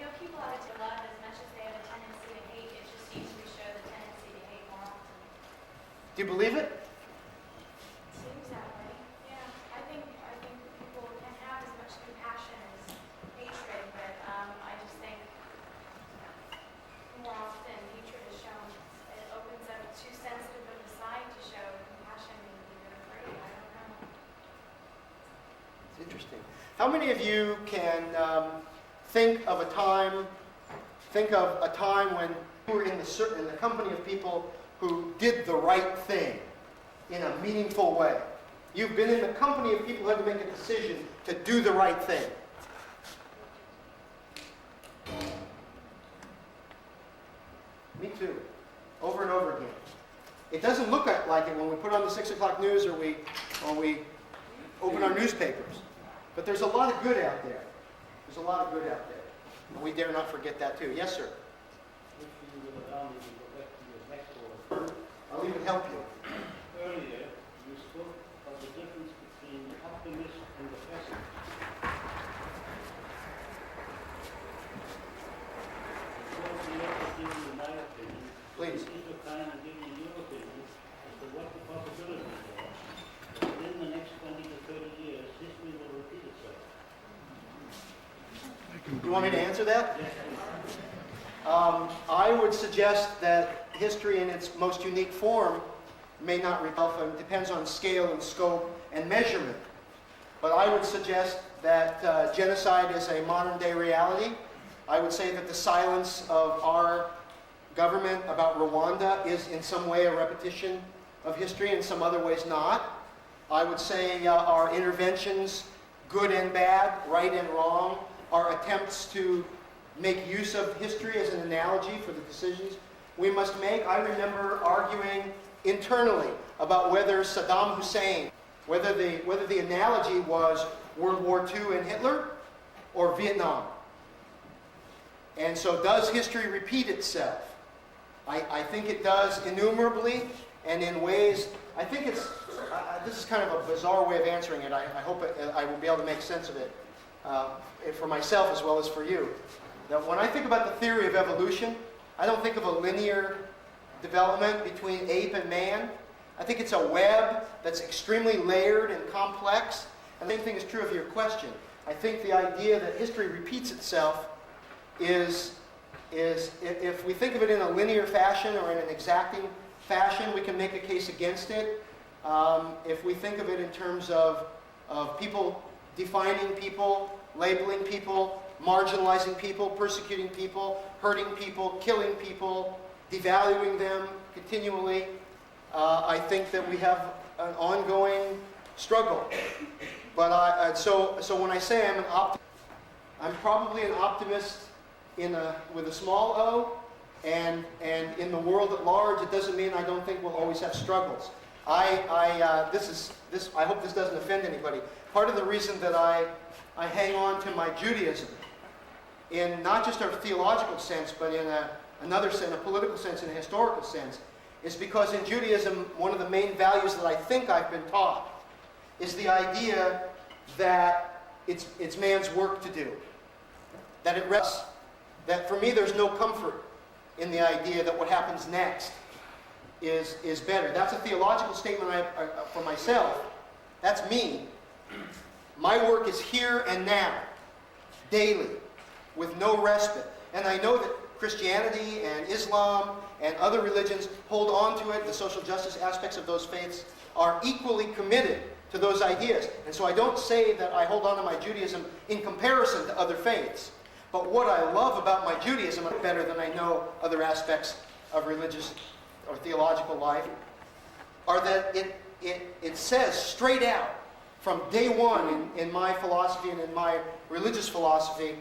know people have to love as much as they have a tendency to hate. It just seems we show the tendency to hate more often. Do you believe it? Seems that way. Yeah, I think people can have as much compassion as hatred, but I just think more often hatred is shown. It opens up too sensitive of a side to show compassion and even afraid. I don't know. It's interesting. How many of you can think of a time when you were in the company of people who did the right thing in a meaningful way? You've been in the company of people who had to make a decision to do the right thing. Me too. Over and over again. It doesn't look like it when we put on the 6 o'clock news or we open our newspapers. But there's a lot of good out there. There's a lot of good out there. And we dare not forget that too. Yes, sir? If you will allow me to go back to your next order. I'll even help you. Earlier, you spoke of the difference between the optimist and the pessimist. Before we have to give you my opinion, Please. take your time and give me your opinion as to what the possibilities are. Within the next 20 to 30 years, history will repeat itself. You want me to answer that? Yes, I would suggest that history in its most unique form may not rebuff, and depends on scale and scope and measurement. But I would suggest that genocide is a modern day reality. I would say that the silence of our government about Rwanda is in some way a repetition of history, in some other ways not. I would say our interventions, good and bad, right and wrong, are attempts to make use of history as an analogy for the decisions we must make. I remember arguing internally about whether Saddam Hussein, whether the analogy was World War II and Hitler or Vietnam. And so does history repeat itself? I think it does innumerably, and in ways, I think it's, this is kind of a bizarre way of answering it. I hope I will be able to make sense of it for myself as well as for you. Now, when I think about the theory of evolution, I don't think of a linear development between ape and man. I think it's a web that's extremely layered and complex. And the same thing is true of your question. I think the idea that history repeats itself is if we think of it in a linear fashion or in an exacting fashion, we can make a case against it. If we think of it in terms of people defining people, labeling people, marginalizing people, persecuting people, hurting people, killing people, devaluing them continually, I think that we have an ongoing struggle. But so when I say I'm an optimist, I'm probably an optimist with a small o, and in the world at large, it doesn't mean I don't think we'll always have struggles. I hope this doesn't offend anybody. Part of the reason that I hang on to my Judaism, in not just a theological sense, but in another sense, a political sense, and a historical sense, is because in Judaism, one of the main values that I think I've been taught is the idea that it's man's work to do. That it rests. That for me, there's no comfort in the idea that what happens next is better. That's a theological statement for myself. That's me. My work is here and now, daily, with no respite. And I know that Christianity and Islam and other religions hold on to it. The social justice aspects of those faiths are equally committed to those ideas. And so I don't say that I hold on to my Judaism in comparison to other faiths. But what I love about my Judaism, better than I know other aspects of religious or theological life, are that it says straight out from day one in my philosophy and in my religious philosophy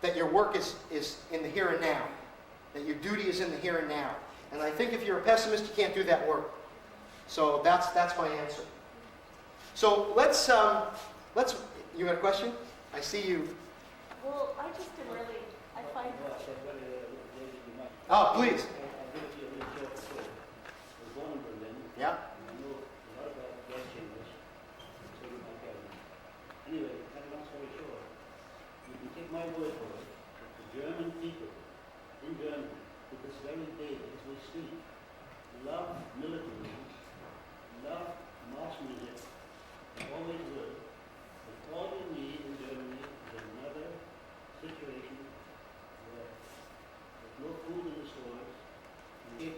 that your work is in the here and now, that your duty is in the here and now. And I think if you're a pessimist, you can't do that work. So that's my answer. So let's you got a question? I see you. Well, I just am really, I find... Oh, please. I'll give it to you a little short story. I was born in Berlin. Yeah. And I know a lot about gas chambers. So did my parents. Anyway, cut a long story short, you can take my word for it, that the German people in Germany, to this very day, as we speak, love militarism, love marksmanship, and always will. But all you need in Germany is another situation where there's no food in the stores, and they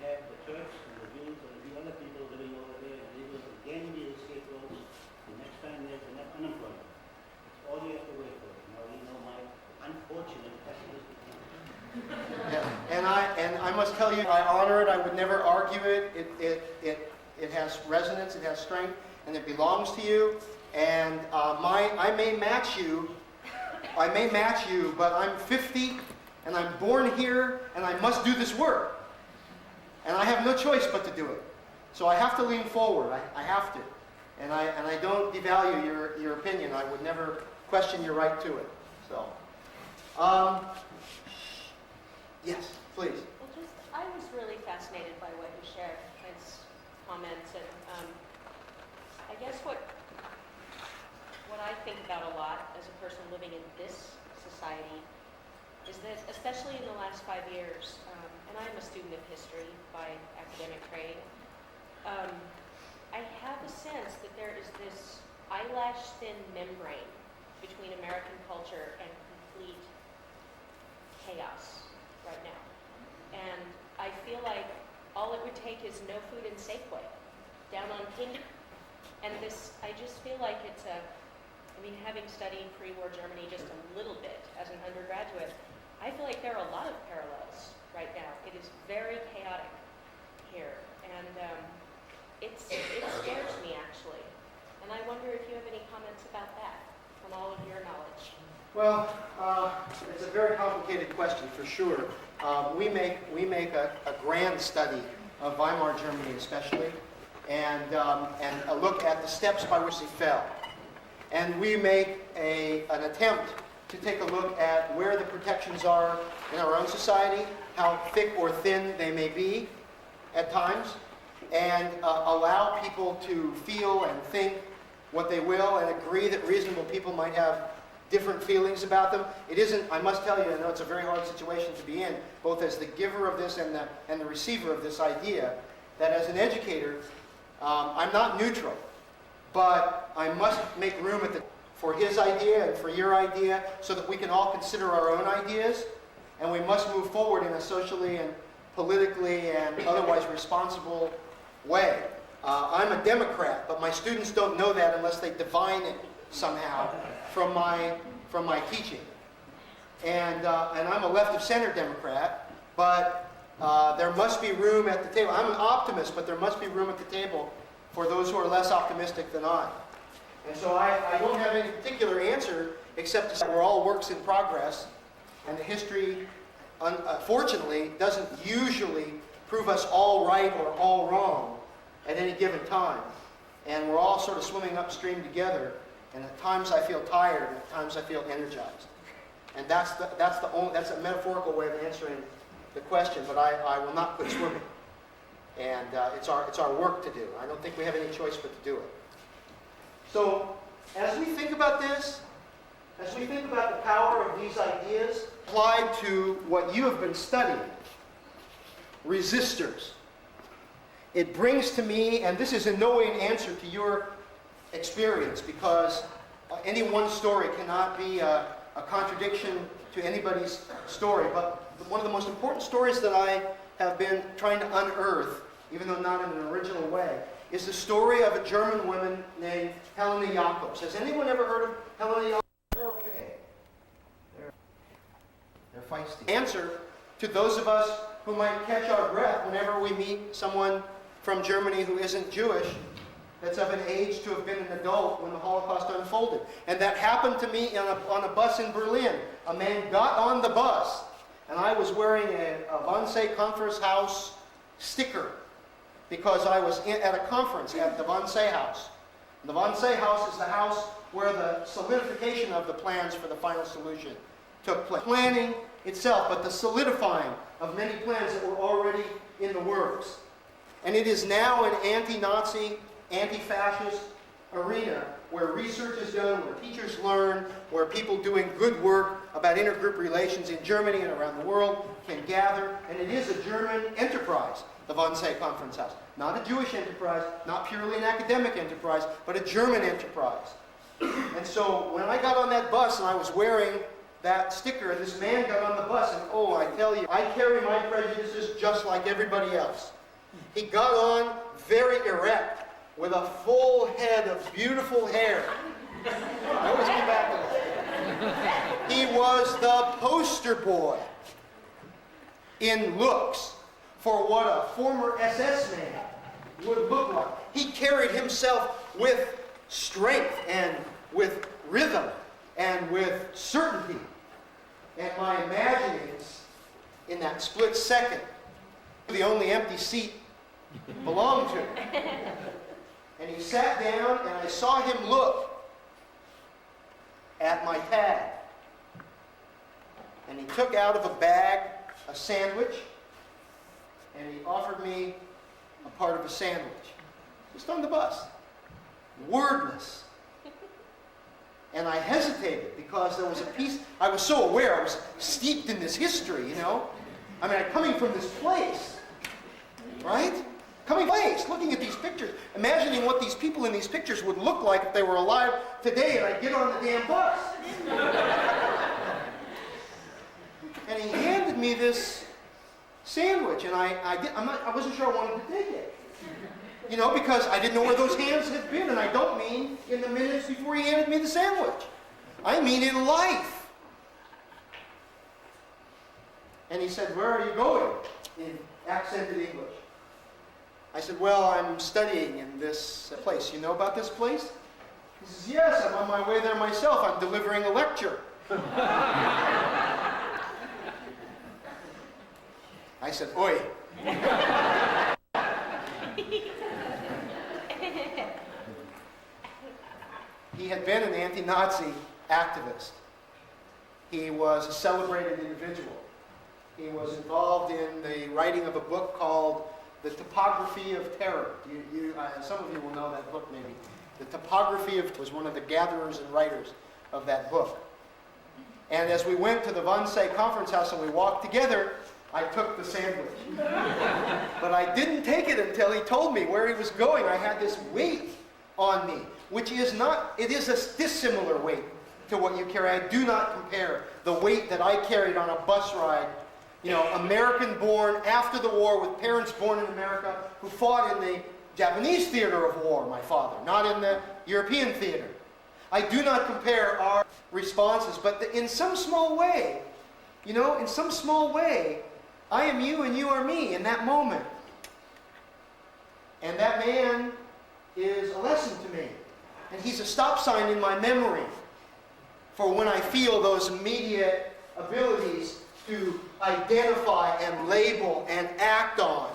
have the Turks and the Jews and a few other people living over there, and they will again be the scapegoats the next time there's enough unemployment. That's all you have to wait for. Now you know my unfortunate pessimistic view. Yeah. And I must tell you, I honor it. I would never argue it. It has resonance. It has strength, and it belongs to you. And I may match you. I may match you, but I'm 50, and I'm born here, and I must do this work. And I have no choice but to do it. So I have to lean forward. I have to. And I don't devalue your opinion. I would never question your right to it. So, yes, please. Well, I was really fascinated by what you shared, his comments, and I guess what I think about a lot as a person living in this society is that, especially in the last 5 years, and I'm a student of history by academic trade, I have a sense that there is this eyelash-thin membrane between American culture and complete chaos right now. And I feel like all it would take is no food in Safeway down on King. And I just feel like having studied pre-war Germany just a little bit as an undergraduate, I feel like there are a lot of parallels right now. It is very chaotic here, and it scares me, actually. And I wonder if you have any comments about that from all of your knowledge. Well, it's a very complicated question, for sure. We make a grand study of Weimar Germany, especially, and a look at the steps by which they fell. And we make an attempt to take a look at where the protections are in our own society, how thick or thin they may be at times, and allow people to feel and think what they will, and agree that reasonable people might have different feelings about them. It isn't, I must tell you, I know it's a very hard situation to be in, both as the giver of this and the receiver of this idea, that as an educator, I'm not neutral, but I must make room for his idea and for your idea so that we can all consider our own ideas, and we must move forward in a socially and politically and otherwise responsible way. I'm a Democrat, but my students don't know that unless they divine it somehow from my teaching. And I'm a left of center Democrat, but there must be room at the table. I'm an optimist, but there must be room at the table for those who are less optimistic than I. And so I don't have any particular answer except to say we're all works in progress, and the history, unfortunately, doesn't usually prove us all right or all wrong at any given time. And we're all sort of swimming upstream together, and at times I feel tired, and at times I feel energized. And that's a metaphorical way of answering the question, but I will not quit swimming. And it's our work to do. I don't think we have any choice but to do it. So, as we think about this, as we think about the power of these ideas applied to what you have been studying, resistors, it brings to me, and this is in no way an answer to your experience, because any one story cannot be a contradiction to anybody's story, but one of the most important stories that I have been trying to unearth, even though not in an original way, is the story of a German woman named Helena Jacobs. Has anyone ever heard of Helena Jacobs? They're okay. They're feisty. Answer to those of us who might catch our breath whenever we meet someone from Germany who isn't Jewish, that's of an age to have been an adult when the Holocaust unfolded. And that happened to me on a bus in Berlin. A man got on the bus, and I was wearing a Wannsee Conference House sticker because I was at a conference at the Wannsee House. And the Wannsee House is the house where the solidification of the plans for the final solution took place. Planning itself, but the solidifying of many plans that were already in the works. And it is now an anti-Nazi, anti-fascist arena where research is done, where teachers learn, where people doing good work about intergroup relations in Germany and around the world can gather. And it is a German enterprise, the Wannsee Conference House. Not a Jewish enterprise, not purely an academic enterprise, but a German enterprise. And so when I got on that bus and I was wearing that sticker, and this man got on the bus, and oh, I tell you, I carry my prejudices just like everybody else. He got on very erect, with a full head of beautiful hair. I always come back to that. He was the poster boy in looks for what a former SS man would look like. He carried himself with strength and with rhythm and with certainty. And my imaginings in that split second, the only empty seat belonged to him. And he sat down, and I saw him look at my tag. And he took out of a bag a sandwich, and he offered me a part of a sandwich. Just on the bus. Wordless. And I hesitated because there was a piece, I was so aware, I was steeped in this history, you know. I mean, I'm coming from this place, right? Coming place, looking at these pictures, imagining what these people in these pictures would look like if they were alive today, and I get on the damn bus. And he handed me this sandwich, and I wasn't sure I wanted to take it. You know, because I didn't know where those hands had been, and I don't mean in the minutes before he handed me the sandwich. I mean in life. And he said, "Where are you going?" in accented English. I said, "Well, I'm studying in this place. You know about this place?" He says, "Yes, I'm on my way there myself. I'm delivering a lecture." I said, "Oi." He had been an anti-Nazi activist. He was a celebrated individual. He was involved in the writing of a book called The Topography of Terror. Some of you will know that book maybe. The Topography of was one of the gatherers and writers of that book. And as we went to the Wannsee Conference House and we walked together, I took the sandwich. But I didn't take it until he told me where he was going. I had this weight on me, which is not, it is a dissimilar weight to what you carry. I do not compare the weight that I carried on a bus ride, you know, American-born after the war with parents born in America who fought in the Japanese theater of war, my father, not in the European theater. I do not compare our responses, but in some small way, you know, in some small way, I am you and you are me in that moment. And that man is a lesson to me. And he's a stop sign in my memory for when I feel those immediate abilities to identify and label and act on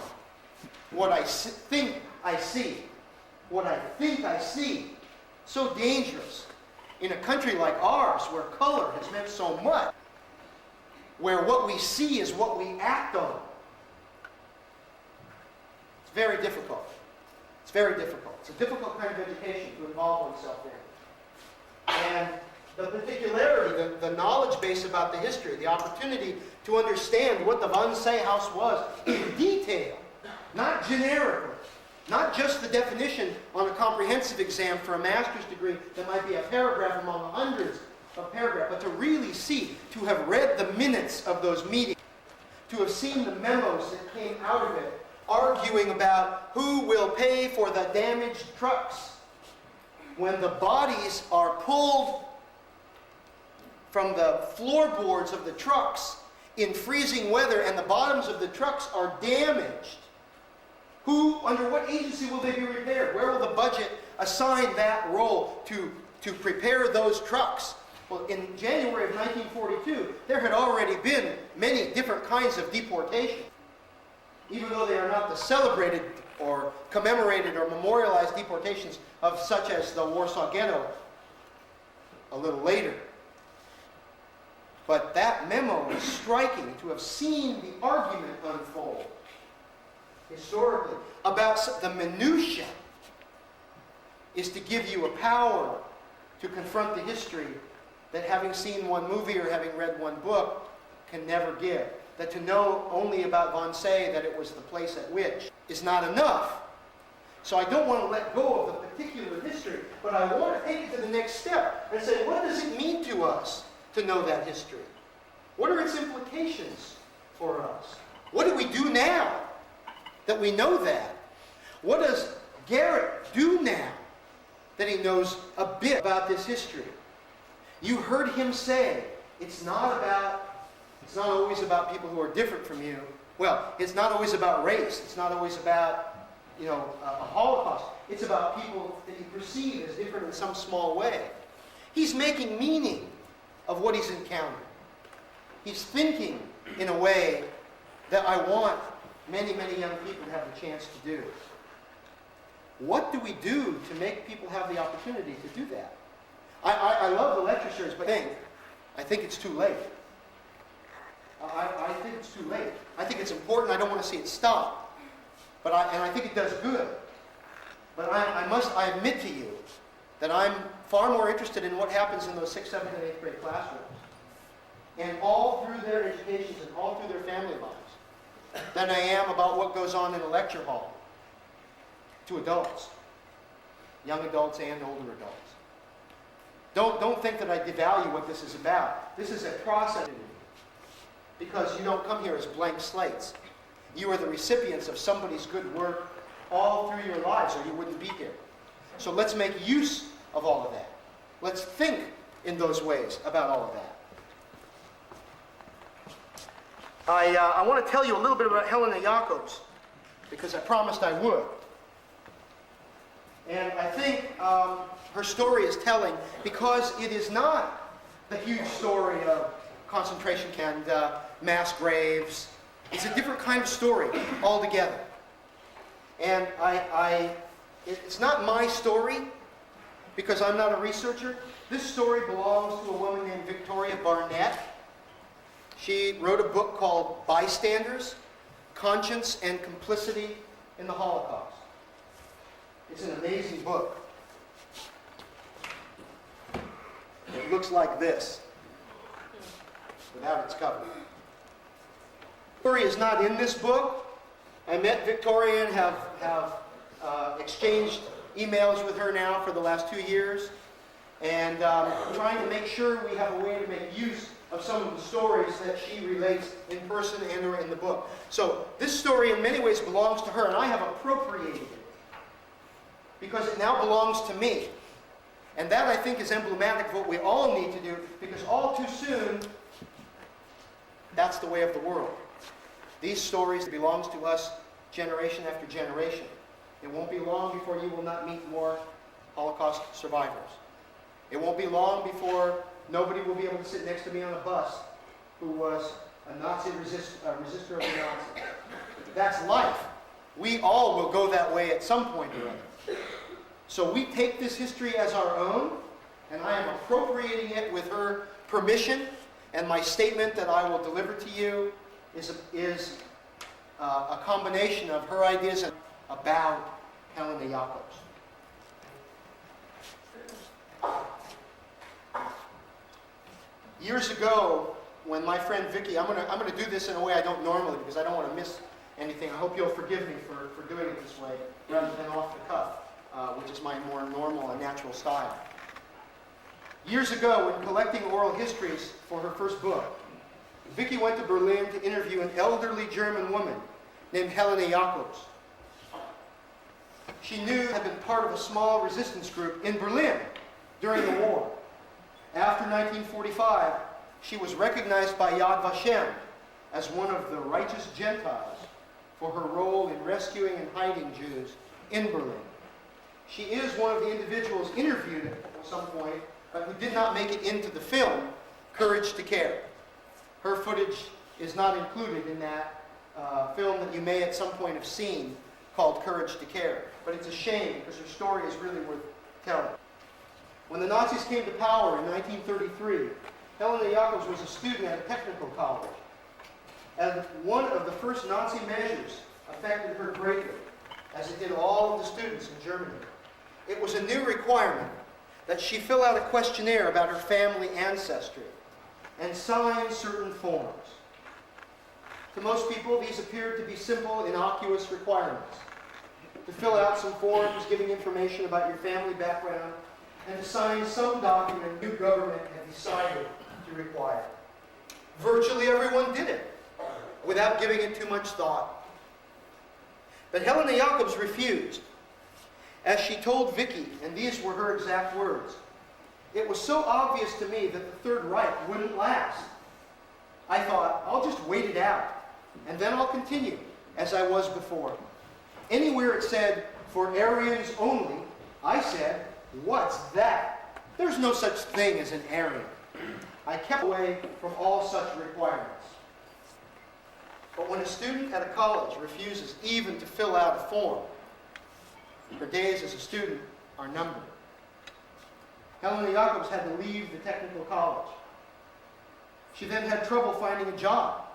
what I think I see. What I think I see. So dangerous. In a country like ours, where color has meant so much, where what we see is what we act on. It's very difficult. It's very difficult. It's a difficult kind of education to involve oneself in. And the particularity, the knowledge base about the history, the opportunity to understand what the Wannsee House was in detail, not generically, not just the definition on a comprehensive exam for a master's degree that might be a paragraph among hundreds of paragraphs, but to really see, to have read the minutes of those meetings, to have seen the memos that came out of it, arguing about who will pay for the damaged trucks when the bodies are pulled from the floorboards of the trucks in freezing weather and the bottoms of the trucks are damaged. Who, under what agency will they be repaired? Where will the budget assign that role to prepare those trucks? Well, in January of 1942, there had already been many different kinds of deportation. Even though they are not the celebrated or commemorated or memorialized deportations of such as the Warsaw Ghetto a little later. But that memo is striking to have seen the argument unfold historically about the minutiae is to give you a power to confront the history that having seen one movie or having read one book can never give. That to know only about Wannsee, that it was the place at which, is not enough. So I don't want to let go of the particular history, but I want to take it to the next step and say, what does it mean to us to know that history? What are its implications for us? What do we do now that we know that? What does Garrett do now that he knows a bit about this history? You heard him say, it's not always about people who are different from you. Well, it's not always about race. It's not always about, a Holocaust. It's about people that you perceive as different in some small way. He's making meaning of what he's encountered. He's thinking in a way that I want many, many young people to have the chance to do. What do we do to make people have the opportunity to do that? I love the lecture series, but I think it's too late. I think it's too late. I think it's important. I don't want to see it stop. And I think it does good. But I admit to you that I'm far more interested in what happens in those 6th, 7th, and 8th grade classrooms. And all through their educations and all through their family lives than I am about what goes on in a lecture hall to adults, young adults and older adults. Don't think that I devalue what this is about. This is a process. Because you don't come here as blank slates. You are the recipients of somebody's good work all through your lives, or you wouldn't be here. So let's make use of all of that. Let's think in those ways about all of that. I want to tell you a little bit about Helena Jacobs, because I promised I would. And I think her story is telling, because it is not the huge story of concentration camp, mass graves. It's a different kind of story altogether. And it's not my story, because I'm not a researcher. This story belongs to a woman named Victoria Victoria Barnett. She wrote a book called Bystanders, Conscience and Complicity in the Holocaust. It's an amazing book. It looks like this, without its cover. Victoria is not in this book. I met Victoria and have exchanged emails with her now for the last 2 years, and trying to make sure we have a way to make use of some of the stories that she relates in person and or in the book. So this story in many ways belongs to her, and I have appropriated it because it now belongs to me. And that, I think, is emblematic of what we all need to do, because all too soon, that's the way of the world. These stories belong to us generation after generation. It won't be long before you will not meet more Holocaust survivors. It won't be long before nobody will be able to sit next to me on a bus who was a Nazi resistor of the Nazis. That's life. We all will go that way at some point or other. So we take this history as our own, and I am appropriating it with her permission, and my statement that I will deliver to you is a combination of her ideas about Helena Jacobs. Years ago, when my friend Vicky, I'm gonna do this in a way I don't normally, because I don't want to miss anything. I hope you'll forgive me for doing it this way rather than off the cuff, which is my more normal and natural style. Years ago, when collecting oral histories for her first book, Vicky went to Berlin to interview an elderly German woman named Helena Jacobs. She knew had been part of a small resistance group in Berlin during the war. After 1945, she was recognized by Yad Vashem as one of the righteous Gentiles for her role in rescuing and hiding Jews in Berlin. She is one of the individuals interviewed at some point, but who did not make it into the film, Courage to Care. Her footage is not included in that film that you may at some point have seen called Courage to Care. But it's a shame because her story is really worth telling. When the Nazis came to power in 1933, Helena Jacobs was a student at a technical college. And one of the first Nazi measures affected her greatly, as it did all of the students in Germany. It was a new requirement that she fill out a questionnaire about her family ancestry and sign certain forms. To most people, these appeared to be simple, innocuous requirements. To fill out some forms giving information about your family background, and to sign some document new government had decided to require. Virtually everyone did it, without giving it too much thought. But Helena Jacobs refused, as she told Vicky, and these were her exact words, "It was so obvious to me that the Third Reich wouldn't last. I thought, I'll just wait it out, and then I'll continue, as I was before. Anywhere it said, for Aryans only, I said, what's that? There's no such thing as an Aryan. I kept away from all such requirements." But when a student at a college refuses even to fill out a form, her days as a student are numbered. Helena Jacobs had to leave the technical college. She then had trouble finding a job.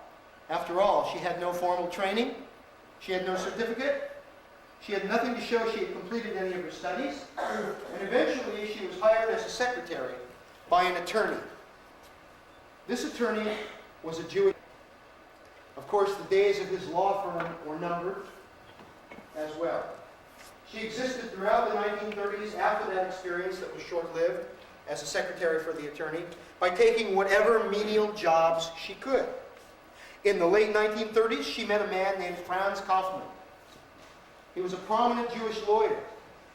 After all, she had no formal training. She had no certificate. She had nothing to show she had completed any of her studies. And eventually, she was hired as a secretary by an attorney. This attorney was a Jewish. Of course, the days of his law firm were numbered as well. She existed throughout the 1930s after that experience that was short-lived as a secretary for the attorney by taking whatever menial jobs she could. In the late 1930s, she met a man named Franz Kaufmann. He was a prominent Jewish lawyer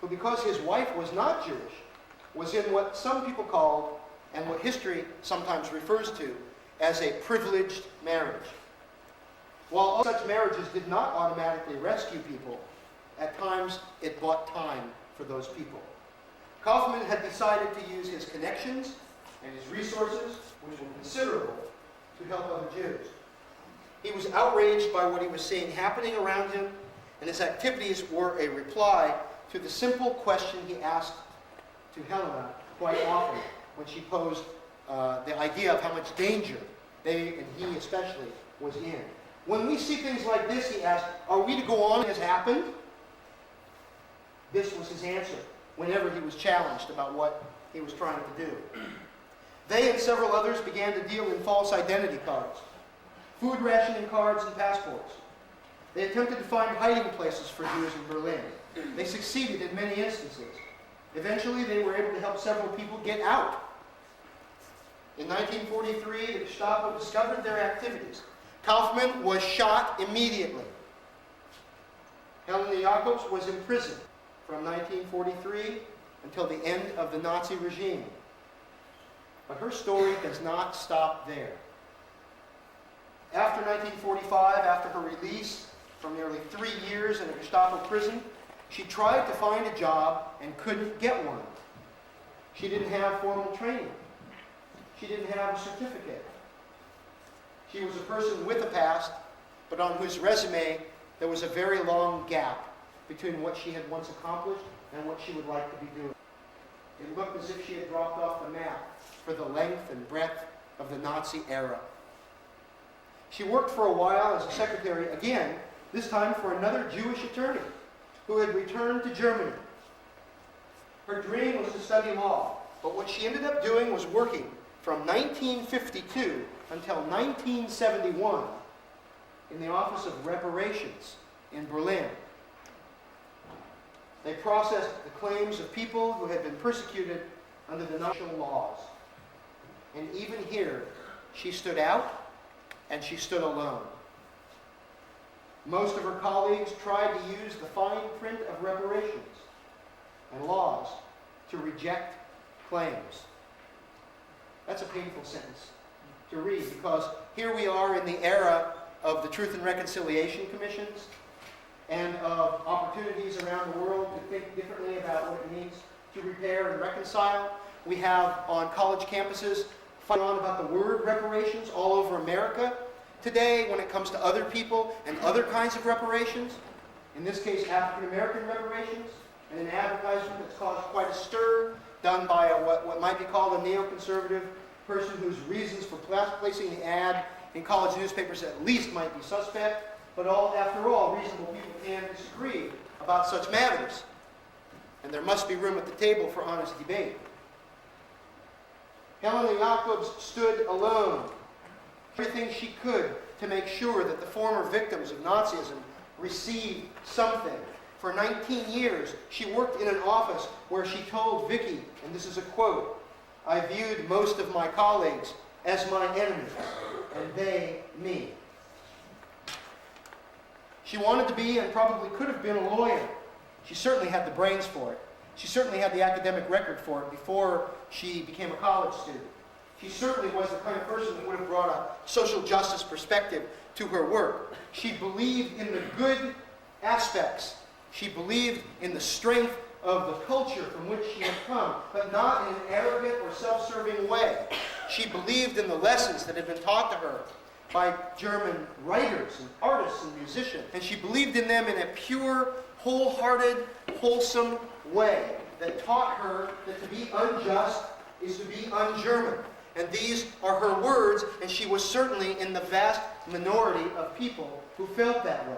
who, because his wife was not Jewish, was in what some people called, and what history sometimes refers to, as a privileged marriage. While all such marriages did not automatically rescue people, at times it bought time for those people. Kaufmann had decided to use his connections and his resources, which were considerable, to help other Jews. He was outraged by what he was seeing happening around him, and his activities were a reply to the simple question he asked to Helena quite often when she posed the idea of how much danger they, and he especially, was in. When we see things like this, he asked, are we to go on as happened? This was his answer whenever he was challenged about what he was trying to do. They and several others began to deal in false identity cards, food rationing cards, and passports. They attempted to find hiding places for Jews in Berlin. They succeeded in many instances. Eventually, they were able to help several people get out. In 1943, the Gestapo discovered their activities. Kaufmann was shot immediately. Helena Jacobs was imprisoned from 1943 until the end of the Nazi regime. But her story does not stop there. After 1945, after her release from nearly 3 years in a Gestapo prison, she tried to find a job and couldn't get one. She didn't have formal training. She didn't have a certificate. She was a person with a past, but on whose resume there was a very long gap between what she had once accomplished and what she would like to be doing. It looked as if she had dropped off the map for the length and breadth of the Nazi era. She worked for a while as a secretary again, this time for another Jewish attorney who had returned to Germany. Her dream was to study law, but what she ended up doing was working from 1952 until 1971 in the Office of Reparations in Berlin. They processed the claims of people who had been persecuted under the national laws. And even here, she stood out and she stood alone. Most of her colleagues tried to use the fine print of reparations and laws to reject claims. That's a painful sentence to read, because here we are in the era of the Truth and Reconciliation Commissions and of opportunities around the world to think differently about what it means to repair and reconcile. We have on college campuses fighting on about the word reparations all over America. Today, when it comes to other people and other kinds of reparations, in this case African American reparations, and an advertisement that's caused quite a stir, done by what might be called a neoconservative person whose reasons for placing the ad in college newspapers at least might be suspect. But after all, reasonable people can disagree about such matters. And there must be room at the table for honest debate. Helena Jacobs stood alone, everything she could to make sure that the former victims of Nazism received something. For 19 years, she worked in an office where she told Vicky, and this is a quote, "I viewed most of my colleagues as my enemies, and they me." She wanted to be, and probably could have been, a lawyer. She certainly had the brains for it. She certainly had the academic record for it before she became a college student. She certainly was the kind of person that would have brought a social justice perspective to her work. She believed in the good aspects. She believed in the strength of the culture from which she had come, but not in an arrogant or self-serving way. She believed in the lessons that had been taught to her by German writers and artists and musicians, and she believed in them in a pure, wholehearted, wholesome way that taught her that to be unjust is to be un-German. And these are her words, and she was certainly in the vast minority of people who felt that way.